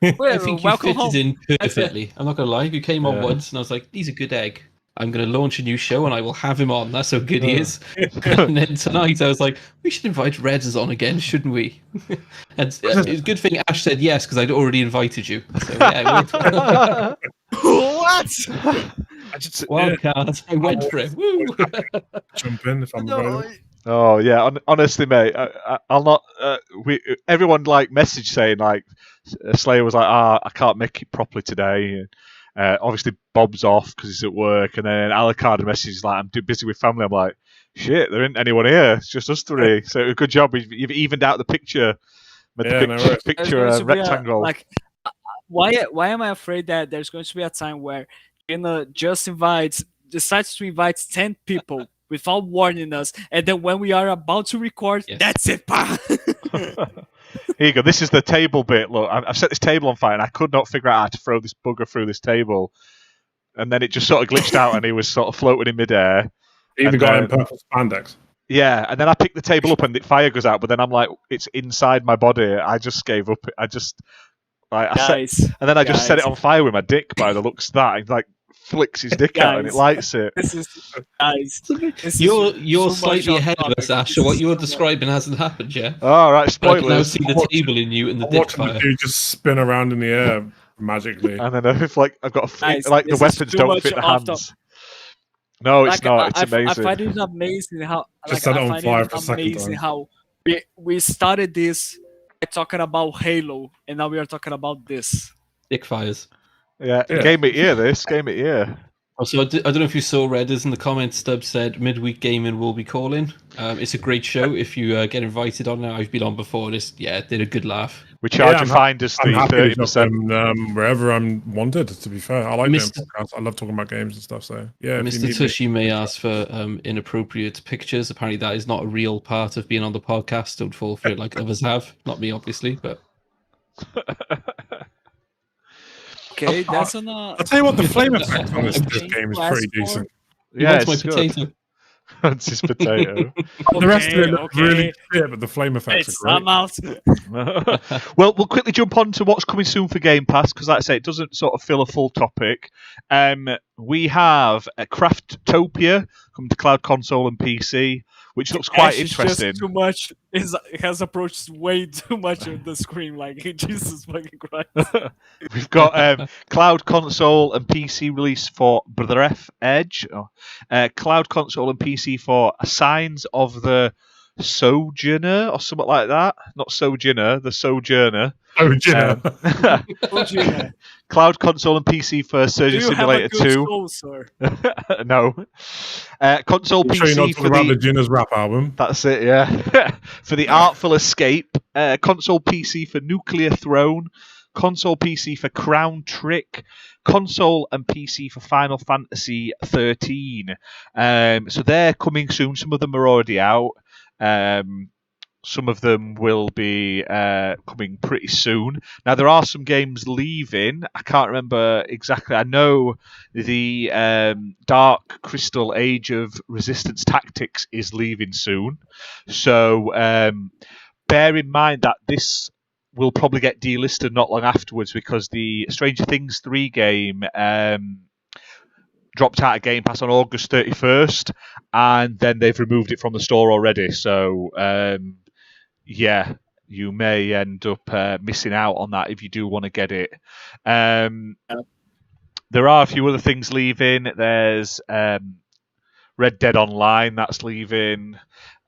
I think you welcome fitted home. in perfectly. I'm not gonna lie. You came on once, and I was like, "He's a good egg. I'm going to launch a new show, and I will have him on. That's how good he is." And then tonight, I was like, "We should invite Redders on again, shouldn't we?" And it's a good thing Ash said yes, because I'd already invited you. So yeah, What? Wildcard. I went for it. Woo! Jump in if I'm available. Oh yeah, honestly, mate, I'll not. Everyone like message saying like Slayer was like, I can't make it properly today. Obviously, Bob's off because he's at work, and then Alucard messages like, I'm too busy with family. I'm like, shit, there isn't anyone here. It's just us three. So good job. You've evened out the picture. Made the picture a rectangle. Why am I afraid that there's going to be a time where Gina just decides to invite 10 people without warning us, and then when we are about to record, that's it, pa. Here you go. This is the table bit. Look, I've set this table on fire, and I could not figure out how to throw this bugger through this table. And then it just sort of glitched out, and he was sort of floating in midair. Even guy in purple spandex. Yeah, and then I picked the table up, and the fire goes out. But then I'm like, it's inside my body. I just gave up. I just and then I just set it on fire with my dick. By the looks of that, it like flicks his dick out, and it lights it. You're slightly ahead of us, Ash. So what you're describing hasn't happened yet. Oh, right, spoilers. I can now see the table in you and the dick fire. The dude just spin around in the air magically. And then if like I've got the weapons don't fit the hands. No, it's not. It's amazing. I find it amazing how just set it on fire for a second. How we started this by talking about Halo, and now we are talking about this. Dick fires. Yeah. Game it here. This game it here. Also, I don't know if you saw Redders in the comments. Stubb said midweek gaming will be calling. It's a great show. If you get invited on now, I've been on before. Did a good laugh. We charge a finders fee 30%. Wherever I'm wanted. To be fair, I like doing podcasts. I love talking about games and stuff. So yeah, Mr. Tushy may ask for inappropriate pictures. Apparently, that is not a real part of being on the podcast. Don't fall for it like others have. Not me, obviously, but. Okay, that's an. I'll tell you what, the flame effect on this game is pretty decent. Yeah, it's my potato. That's his potato. The rest of it looks really clear, but the flame effects are great. I'm out. Well, we'll quickly jump on to what's coming soon for Game Pass, because like I say, it doesn't sort of fill a full topic. We have Craftopia coming to cloud console and PC, which looks quite interesting. Just too much. It has approached way too much of the screen. Like Jesus fucking Christ. We've got cloud console and PC release for Breath Edge. Cloud console and PC for Signs of the Sojourner or something like that. Not Sojourner, the Sojourner. Sojourner. Cloud console and PC for Surgeon Simulator 2. Soul, sir? No. Console I'm PC sure you're not for about the Ginner's rap album. That's it, yeah. For the Artful Escape. Console PC for Nuclear Throne. Console PC for Crown Trick. Console and PC for Final Fantasy 13. So they're coming soon. Some of them are already out. Some of them will be coming pretty soon. Now, there are some games leaving. I can't remember exactly. I know the Dark Crystal Age of Resistance Tactics is leaving soon. So bear in mind that this will probably get delisted not long afterwards, because the Stranger Things 3 game dropped out of Game Pass on August 31st, and then they've removed it from the store already. So, yeah, you may end up missing out on that if you do want to get it. There are a few other things leaving. There's Red Dead Online, that's leaving.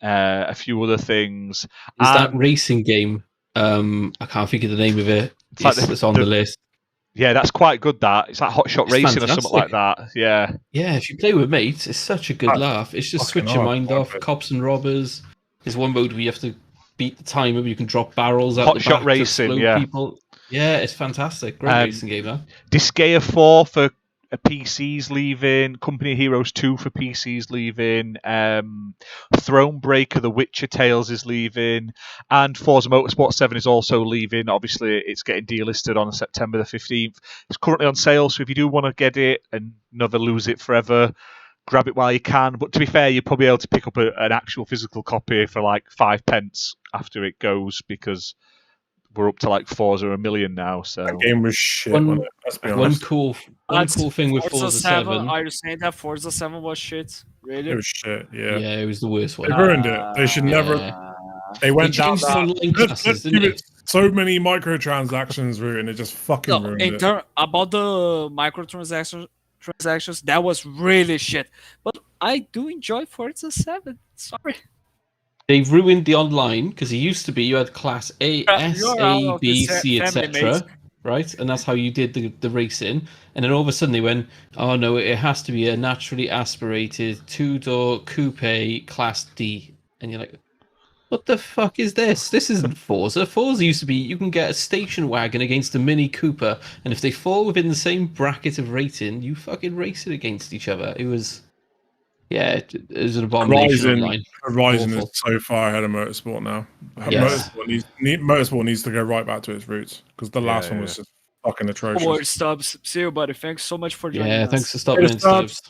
A few other things. Is that racing game? I can't think of the name of it. It's on the list. Yeah, that's quite good, that. It's like Hot Shot Racing or something like that. Yeah. Yeah, if you play with mates, it's such a good laugh. It's just switch your mind off. Cops and robbers. There's one mode where you have to beat the timer, but you can drop barrels out Hot the Shot back Racing, to yeah. people. Yeah, it's fantastic. Great racing game, huh? Disgaea 4 for a PC's leaving. Company of Heroes 2 for PC's leaving. Thronebreaker: The Witcher Tales is leaving, and Forza Motorsport 7 is also leaving. Obviously, it's getting delisted on September the 15th. It's currently on sale, so if you do want to get it and never lose it forever, grab it while you can. But to be fair, you're probably able to pick up an actual physical copy for like 5p after it goes, because we're up to like Forza 1 million now. So That game was shit. Let's be One honest. cool thing with Forza 7. Are you saying that Forza 7 was shit? Really? It was shit. Yeah. Yeah, it was the worst one. They ruined it. They should never. They went They down changed the online that. classes, didn't they? So many microtransactions route, and it just fucking ruined it. About the microtransactions, that was really shit. But I do enjoy Forza 7. Sorry. They ruined the online, because it used to be you had class A, S, A, B, C, etc. Right? And that's how you did the racing. And then all of a sudden they went, oh no, it has to be a naturally aspirated two-door coupe class D. And you're like, what the fuck is this? This isn't Forza. Forza used to be, you can get a station wagon against a Mini Cooper, and if they fall within the same bracket of rating, you fucking race it against each other. It was... Yeah, it was an abomination online. Horizon Awful. is so far ahead of Motorsport now. Yes. Motorsport needs to go right back to its roots, because the last one was just fucking atrocious. More Stubbs. See you, buddy. Thanks so much for joining us. Thanks for stopping in, Stubbs.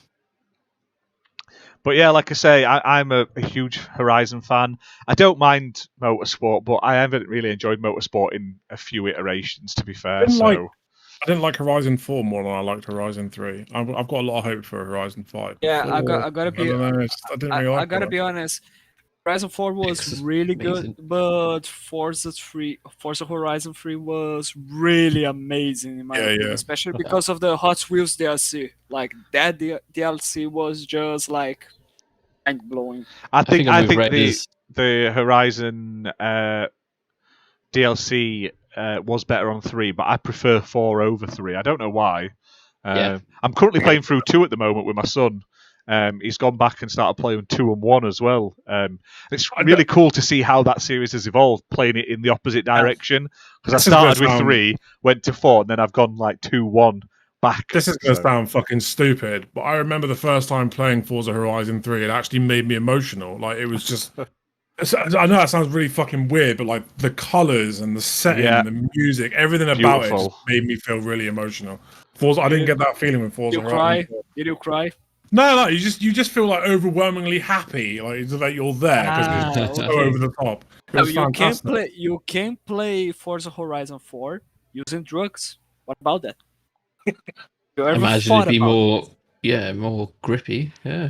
But yeah, like I say, I'm a huge Horizon fan. I don't mind Motorsport, but I haven't really enjoyed Motorsport in a few iterations, to be fair. I didn't like Horizon 4 more than I liked Horizon 3. I've got a lot of hope for Horizon 5. Yeah, I gotta be. I gotta it. be honest. Horizon 4 was really amazing. good, but Forza Horizon 3 was really amazing in my opinion, especially because of the Hot Wheels DLC. Like that DLC was just like mind blowing. I think the Horizon DLC was better on 3, but I prefer 4 over 3. I don't know why. I'm currently playing through 2 at the moment with my son. He's gone back and started playing 2 and 1 as well. It's really cool to see how that series has evolved, playing it in the opposite direction. Because I started with 3, went to 4, and then I've gone like 2, 1 back. This is going to sound fucking stupid, but I remember the first time playing Forza Horizon 3, it actually made me emotional. Like, it was just... I know that sounds really fucking weird, but like the colors and the setting, and the music, everything about it just made me feel really emotional. Forza, I didn't get that feeling with Forza. Did you cry? No, you just feel like overwhelmingly happy, like that you're there because it's so over the top. It was fantastic. You can't play Forza Horizon 4 using drugs. What about that? Imagine it'd be more grippy. Yeah.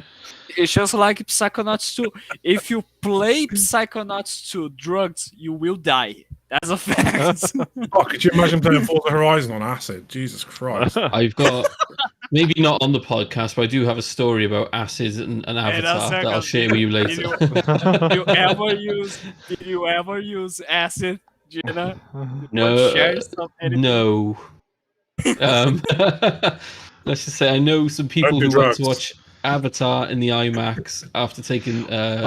It's just like Psychonauts 2. If you play Psychonauts 2 drugs, you will die. That's a fact. Oh, could you imagine playing Forza Horizon on acid? Jesus Christ. I've got, maybe not on the podcast, but I do have a story about acid and Avatar that I'll share with you later. Did you ever use acid, Gina? No. Let's just say I know some people who went to watch Avatar in the IMAX after taking acid.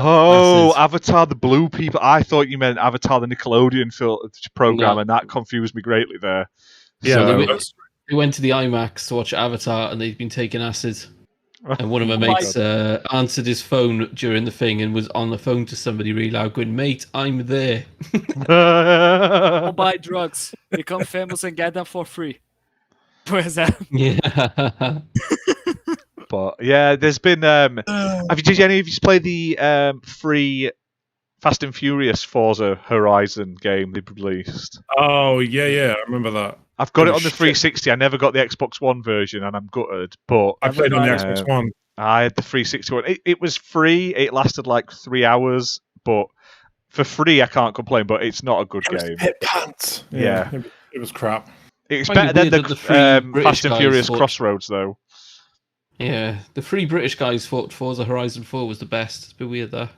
Avatar the Blue People. I thought you meant Avatar the Nickelodeon program, and that confused me greatly there. Yeah, so they went to the IMAX to watch Avatar, and they'd been taking acid. And one of my mates answered his phone during the thing and was on the phone to somebody really loud, going, "Mate, I'm there." Don't buy drugs, become famous, and get them for free. Where's that? Yeah. But yeah, there's been. Did any of you play the free Fast and Furious Forza Horizon game they released? Oh yeah, I remember that. I've got it on the 360. I never got the Xbox One version, and I'm gutted. But I played on the Xbox One. I had the 360 one. It was free. It lasted like 3 hours, but for free, I can't complain. But it's not a good game. Hit pants. Yeah, it was crap. It's better than the Fast and Furious Crossroads, though. Yeah, the three British guys thought Forza Horizon 4 was the best. It's a bit weird, though.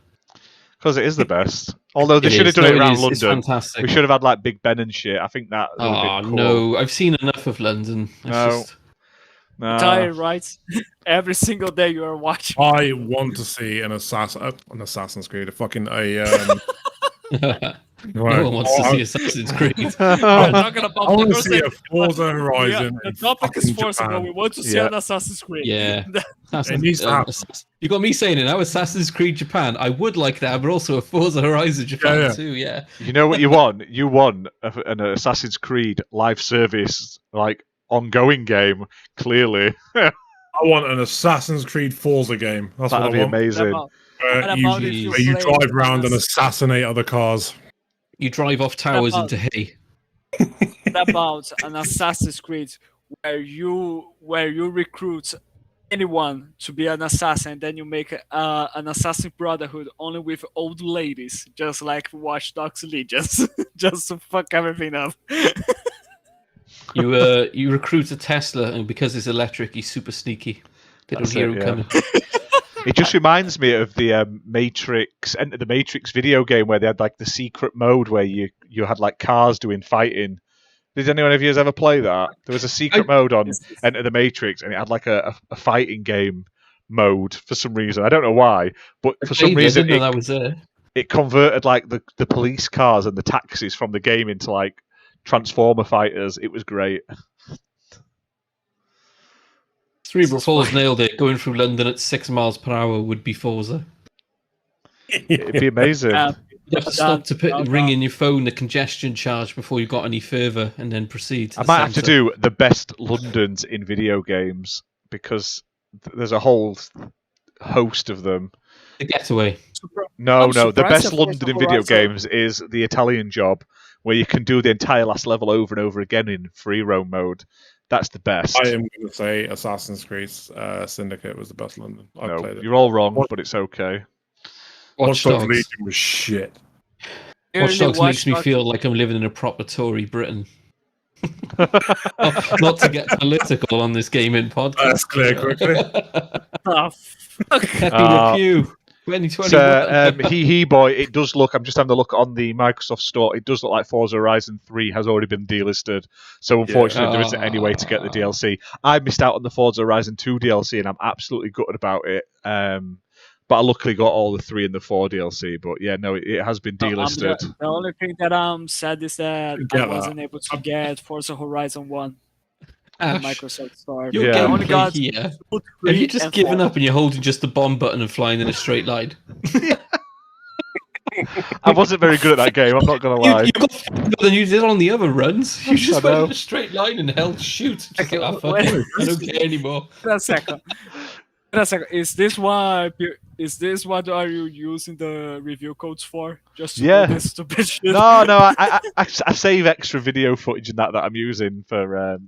Because it is the best. Although they should have done it around London. It's fantastic. We should have had like Big Ben and shit. I think that would have been cool. No, I've seen enough of London. No. Tired, right? Every single day you are watching. I want to see an Assassin's Creed, Right. No one wants to see Assassin's Creed. We're talking about I want to Forza. see a Forza Horizon. The in topic is fucking Forza, but Japan. we want to see Yeah. an Assassin's Creed. Yeah. It needs to happen. You got me saying it now. Assassin's Creed Japan. I would like that, but also a Forza Horizon Japan Yeah. too. Yeah. You know what you want? You want an Assassin's Creed live service, like ongoing game. Clearly, I want an Assassin's Creed Forza game. That's that'd what be I want. amazing. What about if Where you play drive around and assassinate other cars. You drive off towers about- into hay. What about an Assassin's Creed where you recruit anyone to be an assassin, then you make an assassin brotherhood only with old ladies, just like Watch Dogs Legions, just to fuck everything up. You recruit a Tesla, and because it's electric, he's super sneaky. They don't That's hear it, him yeah. coming. It just reminds me of the Matrix, Enter the Matrix video game where they had like the secret mode where you had like cars doing fighting. Did anyone of you ever play that? There was a secret mode on Enter the Matrix, and it had like a fighting game mode for some reason. I don't know why, but for some I reason didn't know that was there. it converted like the police cars and the taxis from the game into like Transformer fighters. It was great. Cerebral Falls nailed it. Going through London at 6 miles per hour would be Forza. It'd be amazing. You have to stop to ring in your phone the congestion charge before you got any further, and then proceed. To I the might have to centre. do the best Londons in video games because there's a whole host of them. The Getaway. No, I'm the surprised best that London Forza in video Horizon- games is the Italian Job, where you can do the entire last level over and over again in free roam mode. That's the best. I am going to say Assassin's Creed Syndicate was the best London. I No, played it. you're all wrong, but it's okay. Watch Watch Dogs Dogs. Legion was shit. Watch Dogs Watch makes me Dogs- feel like I'm living in a proper Tory Britain. Not to get political on this gaming podcast. That's clear quickly. Oh, fuck. Happy Review 2021. So, he boy, it does look. I'm just having a look on the Microsoft Store. It does look like Forza Horizon 3 has already been delisted. So unfortunately, there isn't any way to get the DLC. I missed out on the Forza Horizon 2 DLC, and I'm absolutely gutted about it. But I luckily got all the 3 and the 4 DLC. But yeah, no, it has been delisted. The only thing that I'm sad is that I Yeah, wasn't able to get Forza Horizon 1 on Ash, Microsoft Store. your Yeah. I only gameplay got here. 2, Have 3, you just and given 4. up and you're holding just the bomb button and flying in a straight line? I wasn't very good at that game. I'm not gonna lie. You got farther than you did on the other runs. You just I know. went in a straight line and held shoot. Just Okay, like, wait. I don't care anymore. Wait a second. Is this what are you using the review codes for? Just to Yeah. do this stupid shit? No, I save extra video footage and that I'm using for.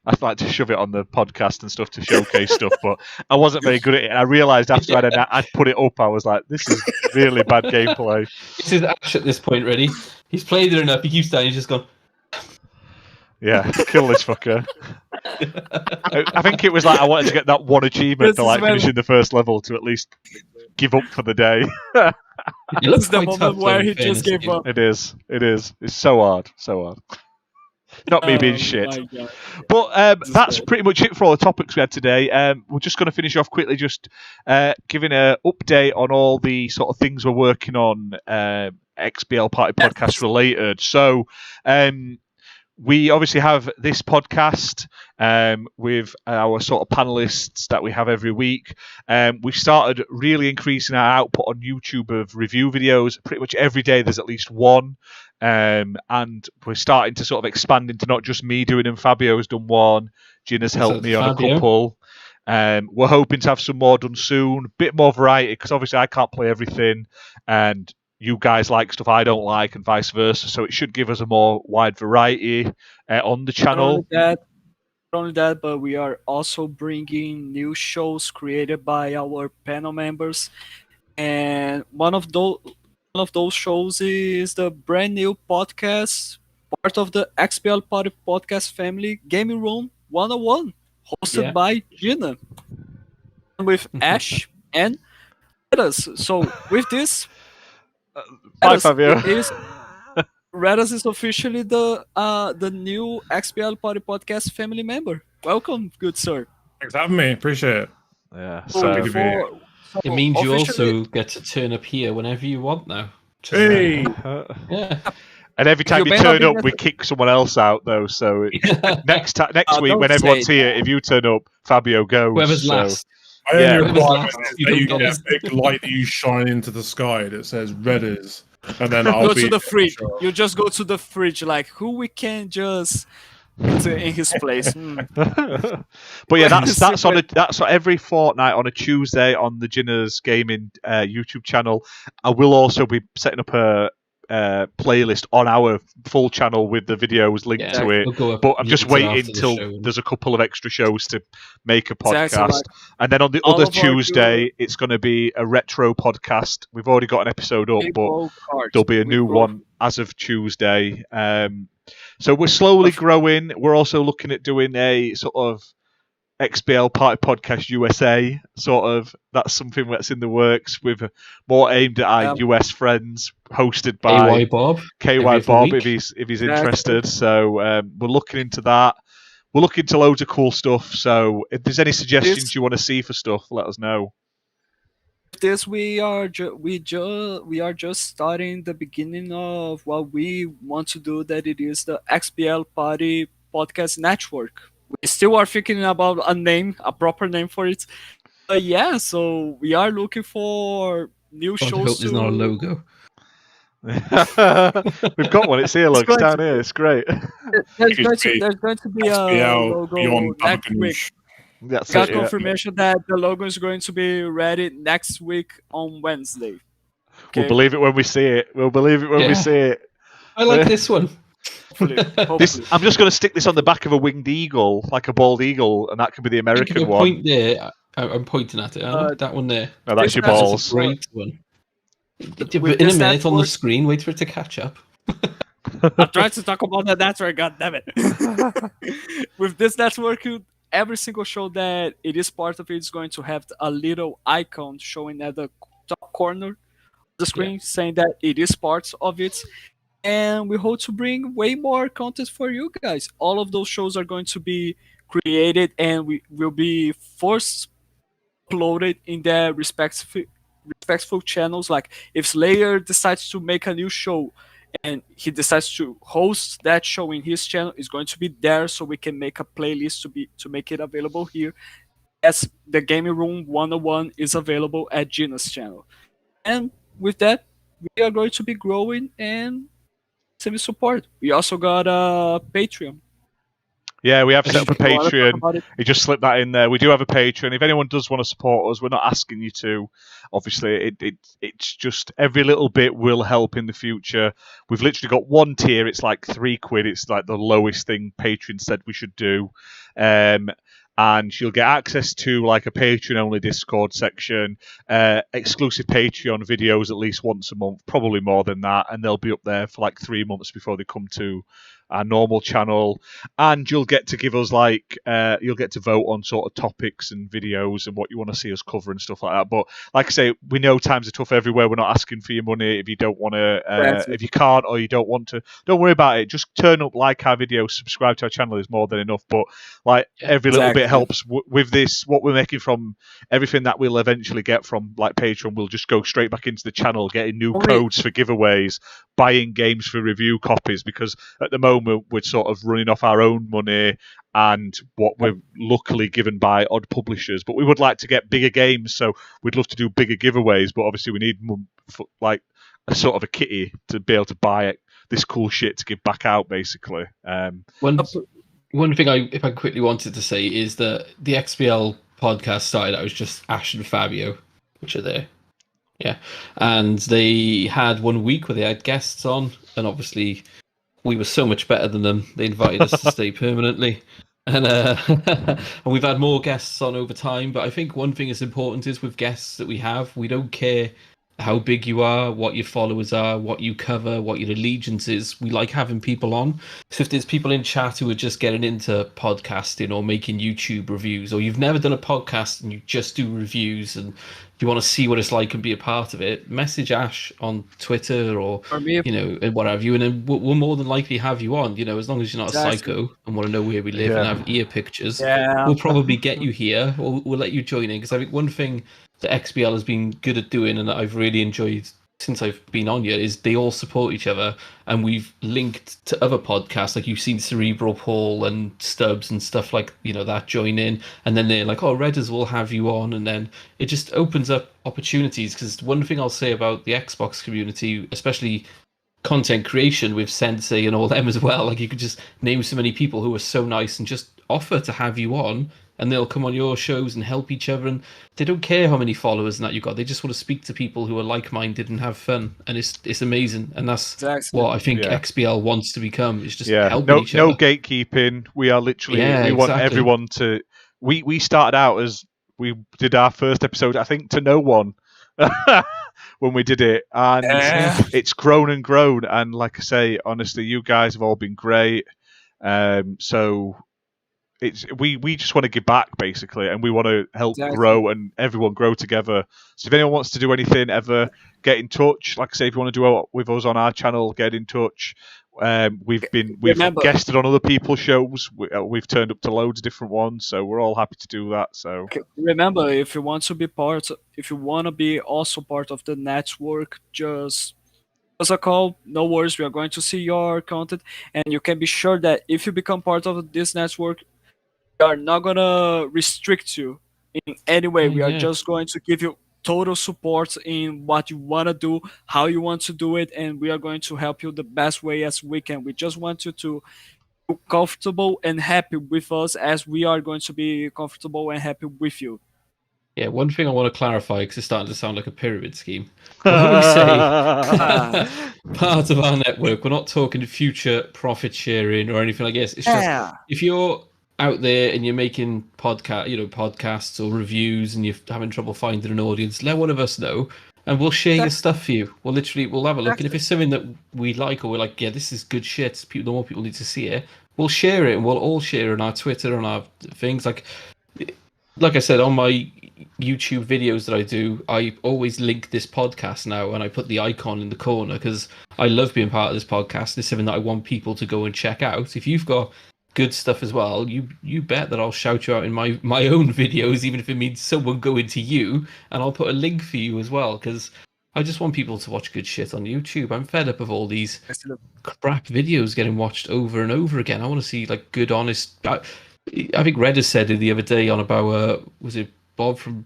I like to shove it on the podcast and stuff to showcase stuff, but I wasn't very good at it. And I realised after I'd put it up, I was like, "This is really bad gameplay." This is Ash at this point, ready? He's played it enough. He keeps down. He's just gone. Yeah, kill this fucker. I think it was like I wanted to get that one achievement This for is like when- finishing the first level to at least give up for the day. It This looks is the quite moment tough, where though, he in just fairness. gave up. It is. It's so hard. Not me being shit. My God. But This is that's great. pretty much it for all the topics we had today. We're just going to finish off quickly, just giving an update on all the sort of things we're working on, XBL Party Podcast related. So we obviously have this podcast with our sort of panelists that we have every week. We've started really increasing our output on YouTube of review videos. Pretty much every day there's at least one. And we're starting to sort of expand into not just me doing them. Fabio's done one. Gina's helped me on a Fabio. couple. We're hoping to have some more done soon. A bit more variety because obviously I can't play everything, and you guys like stuff I don't like, and vice versa. So it should give us a more wide variety on the Not channel. only that, but we are also bringing new shows created by our panel members, and one of those shows is the brand new podcast, part of the XBL Party Podcast family, Gaming Room 101, hosted by Gina, with Ash and Reddas. So with this, Bye, Reddas Fabio. Reddas is officially the new XBL Party Podcast family member. Welcome, good sir. Thanks for having me. Appreciate it. Yeah. So- So Good to be here. It means you officially- also get to turn up here whenever you want now. Hey, Yeah. And every time You you may not turn be up, we kick someone else out, though. So next week, don't when say everyone's here, that. if you turn up, Fabio goes. Whoever's so. last. my only Yeah. requirement Last, is you that don't you go. get a big light that you shine into the sky that says Redders, and then I'll Go be to the fridge. sure. You just go to the fridge, like who we can just put in his place. But yeah, that's on every fortnight on a Tuesday on the Ginners Gaming YouTube channel. I will also be setting up a playlist on our full channel with the videos linked to it. We'll go up But I'm just immediately waiting after the till show. there's a couple of extra shows to make a podcast. Exactly, like, and then on the all other of our Tuesday, it's going to be a retro podcast. We've already got an episode up, but Rainbow cards. there'll be a We new grow- one as of Tuesday. So we're slowly growing. We're also looking at doing a sort of XBL Party Podcast USA. Sort of, that's something that's in the works with more aimed at our US friends, hosted by KY Bob. KY every Bob week. if he's Exactly. interested. So we're looking into that. We're looking into loads of cool stuff. So if there's any suggestions you want to see for stuff, let us know. This we are just starting the beginning of what we want to do. That it is the XBL Party Podcast Network. We still are thinking about a proper name for it. But yeah, so we are looking for new God, I hope shows. there's not a logo. We've got one. It's here. Look, it's down here. It's great. There's going to be a XBL logo Beyond next Babagoosh. week. That's Got it. Yeah. confirmation that the logo is going to be ready next week on Wednesday. We'll believe it when we see it. We'll believe it when we Yeah. see it. I like this one. Hopefully. I'm just going to stick this on the back of a winged eagle, like a bald eagle, and that could be the Think American of a one. point there. I'm pointing at it. That one there. No, that's your This is balls. Great one. With In a this minute on the network- screen, wait for it to catch up. I'm trying to talk about the network, god damn it. With this network, every single show that it is part of it is going to have a little icon showing at the top corner of the screen saying that it is part of it. And we hope to bring way more content for you guys. All of those shows are going to be created and we will be first uploaded in their respectful channels. Like if Slayer decides to make a new show and he decides to host that show in his channel, it's going to be there so we can make a playlist to make it available here. As the Gaming Room 101 is available at Gina's channel. And with that, we are going to be growing and semi support. We also got a Patreon. Yeah, we have set up a If you wanna talk Patreon. about it. You just slip that in there. We do have a Patreon. If anyone does want to support us, we're not asking you to. Obviously, it's just every little bit will help in the future. We've literally got one tier. It's like £3. It's like the lowest thing Patreon said we should do. And you'll get access to like a Patreon-only Discord section, exclusive Patreon videos at least once a month, probably more than that, and they'll be up there for like 3 months before they come to our normal channel. And you'll get to give us like you'll get to vote on sort of topics and videos and what you want to see us cover and stuff like that. But like I say, we know times are tough everywhere. We're not asking for your money. If you don't want to, if you can't or you don't want to, don't worry about it. Just turn up, like our videos, subscribe to our channel is more than enough. But like every little bit helps. With this, what we're making from everything that we'll eventually get from like Patreon, we'll just go straight back into the channel, getting new codes for giveaways, buying games for review copies, because at the moment we're sort of running off our own money and what we're luckily given by odd publishers. But we would like to get bigger games, so we'd love to do bigger giveaways. But obviously we need like a sort of a kitty to be able to buy this cool shit to give back out, basically. One thing if I quickly wanted to say is that the XBL podcast started out as just Ash and Fabio, which are there. Yeah. And they had 1 week where they had guests on, and obviously we were so much better than them. They invited us to stay permanently. And and we've had more guests on over time. But I think one thing that's important is with guests that we have, we don't care how big you are, what your followers are, what you cover, what your allegiance is. We like having people on. So if there's people in chat who are just getting into podcasting or making YouTube reviews, or you've never done a podcast and you just do reviews and you want to see what it's like and be a part of it, message Ash on Twitter or and what have you, and then we'll more than likely have you on. As long as you're not a psycho and want to know where we live and have ear pictures, we'll probably get you here, or we'll let you join in. Because I think one thing that XBL has been good at doing, and that I've really enjoyed since I've been on here is they all support each other, and we've linked to other podcasts. Like you've seen Cerebral Paul and Stubbs and stuff like that join in, and then they're like, "Oh, Redders will have you on," and then it just opens up opportunities. Because one thing I'll say about the Xbox community, especially content creation with Sensei and all them as well, like you could just name so many people who are so nice and just offer to have you on, and they'll come on your shows and help each other, and they don't care how many followers and that you got. They just want to speak to people who are like-minded and have fun, and it's amazing. And that's Exactly. what I think XBL wants to become. Is just helping no, each other. no gatekeeping. We are literally we want everyone to. We started out as we did our first episode, I think, to no one when we did it, and it's grown and grown. And like I say, honestly, you guys have all been great. So. We just want to give back basically, and we want to help grow and everyone grow together. So if anyone wants to do anything ever, get in touch. Like I say, if you want to do it with us on our channel, get in touch. We've guested on other people's shows. We've turned up to loads of different ones, so we're all happy to do that. So remember, if you want to be also part of the network, just as a call, no worries. We are going to see your content, and you can be sure that if you become part of this network, we are not gonna restrict you in any way. We are just going to give you total support in what you want to do, how you want to do it, and we are going to help you the best way as we can. We just want you to feel comfortable and happy with us, as we are going to be comfortable and happy with you. Yeah, one thing I want to clarify, because it's starting to sound like a pyramid scheme. When we say part of our network, we're not talking future profit sharing or anything like this. It's just if you're out there and you're making podcasts or reviews and you're having trouble finding an audience, let one of us know and we'll share your stuff for you. We'll have a look, and if it's something that we like or we're like, yeah, this is good shit, the more people need to see it, we'll share it, and we'll all share on our Twitter, on our things. Like I said, on my YouTube videos that I do, I always link this podcast now, and I put the icon in the corner because I love being part of this podcast. It's something that I want people to go and check out. If you've got good stuff as well, you bet that I'll shout you out in my own videos, even if it means someone going to you, and I'll put a link for you as well, because I just want people to watch good shit on YouTube. I'm fed up of all these crap videos getting watched over and over again. I want to see like good, honest. I think Redders said it the other day on about was it Bob from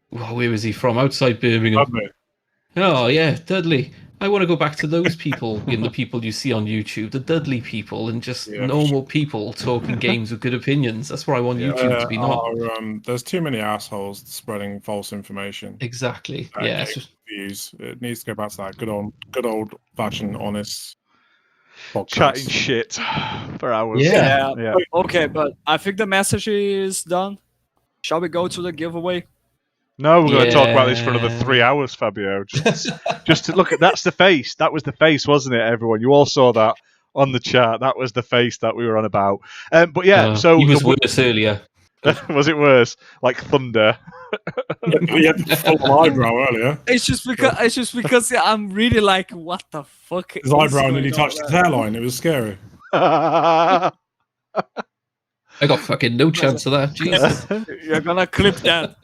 where was he from? Outside Birmingham. Oh yeah, Dudley. I want to go back to those people, the people you see on YouTube, the Dudley people, and just normal people talking games with good opinions. That's where I want YouTube to be. Not there's too many assholes spreading false information. Exactly. Yeah. It needs to go back to that good old fashioned honest podcast. Chatting shit for hours. Yeah. Okay, but I think the message is done. Shall we go to the giveaway? No, we're going to talk about this for another 3 hours, Fabio. Just to look at that's the face. That was the face, wasn't it, everyone? You all saw that on the chat. That was the face that we were on about. But yeah, so he was worse earlier. Was it worse? Like thunder. He had the full eyebrow earlier. It's just because I'm really like, what the fuck? His eyebrow nearly touched his hairline. It was scary. I got fucking no chance of that. Jesus. You're gonna clip that.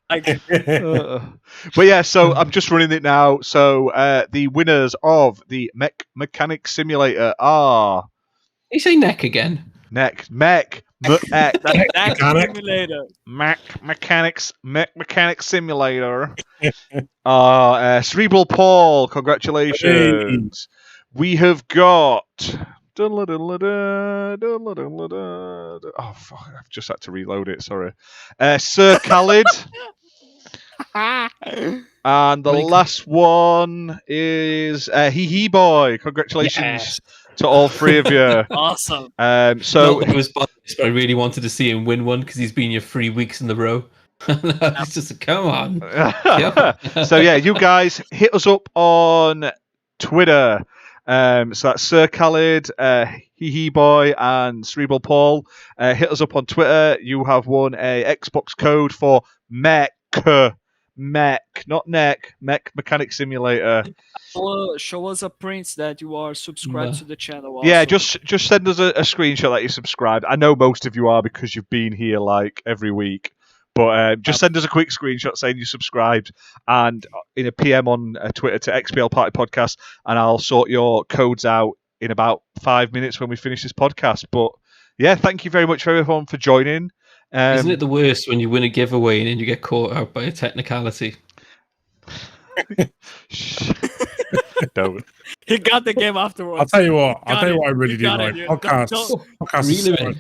But yeah, so I'm just running it now. So the winners of the Mechanic Simulator are. You say neck again? Mechanic Simulator. Cerebral Paul, congratulations. We have got. Oh fuck! I've just had to reload it. Sorry, Sir Khalid, and the last one is Hee Boy. Congratulations to all three of you. Awesome. So it was biased, but I really wanted to see him win one because he's been here 3 weeks in a row. It's just come on. So yeah, you guys hit us up on Twitter. So that's Sir Khalid, Hee Boy, and Cerebral Paul. Hit us up on Twitter. You have won a Xbox code for Mech, not neck, Mechanic Simulator. Show us a print that you are subscribed to the channel. Also. Yeah, just send us a screenshot that you're subscribed. I know most of you are because you've been here like every week. But just send us a quick screenshot saying you subscribed, and in a PM on Twitter to XBL Party Podcast, and I'll sort your codes out in about 5 minutes when we finish this podcast. But yeah, thank you very much for everyone for joining. Isn't it the worst when you win a giveaway and then you get caught out by a technicality? Don't. He got the game afterwards. I'll tell you what. I really do got like it, podcasts. Podcasts.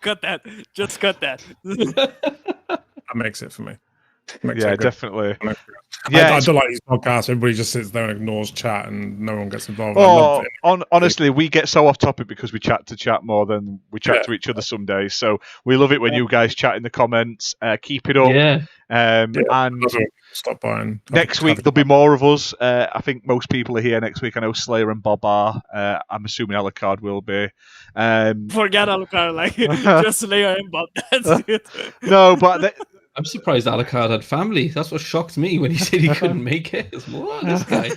Cut that. Just cut that. That makes it for me. Yeah, definitely. I don't like these podcasts. Everybody just sits there and ignores chat, and no one gets involved. Oh, honestly, we get so off topic because we chat to chat more than we chat to each other some days. So we love it when you guys chat in the comments. Keep it up. Yeah. And stop buying. Next week there'll be more of us. I think most people are here next week. I know Slayer and Bob are. I'm assuming Alucard will be. Forget Alucard, like just Slayer and Bob. That's it. No, but. I'm surprised Alucard had family. That's what shocked me when he said he couldn't make it. What, this guy?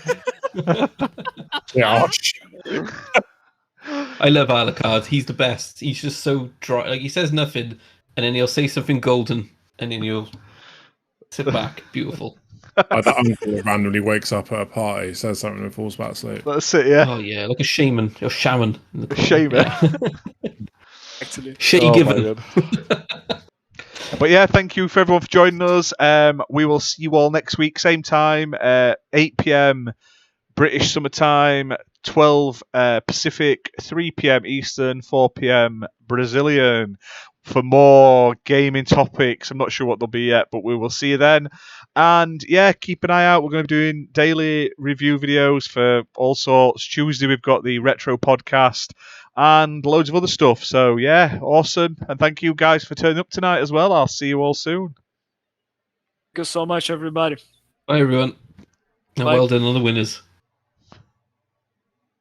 Yeah. I love Alucard. He's the best. He's just so dry. Like, he says nothing, and then he'll say something golden, and then he'll sit back. Beautiful. Like that uncle who randomly wakes up at a party, says something, and falls back asleep. That's it. Yeah. Oh yeah, like a shaman or shaman. A shaman. Actually, shitty given. But yeah, thank you for everyone for joining us. We will see you all next week, same time, 8 p.m. British summertime, 12 Pacific, 3 p.m. Eastern, 4 p.m. Brazilian, for more gaming topics. I'm not sure what they'll be yet, but we will see you then. And yeah, keep an eye out. We're going to be doing daily review videos for all sorts. Tuesday, we've got the Retro Podcast and loads of other stuff. So yeah, awesome. And thank you guys for turning up tonight as well. I'll see you all soon. Thank you so much, everybody. Bye, everyone. And Bye. well done on the winners.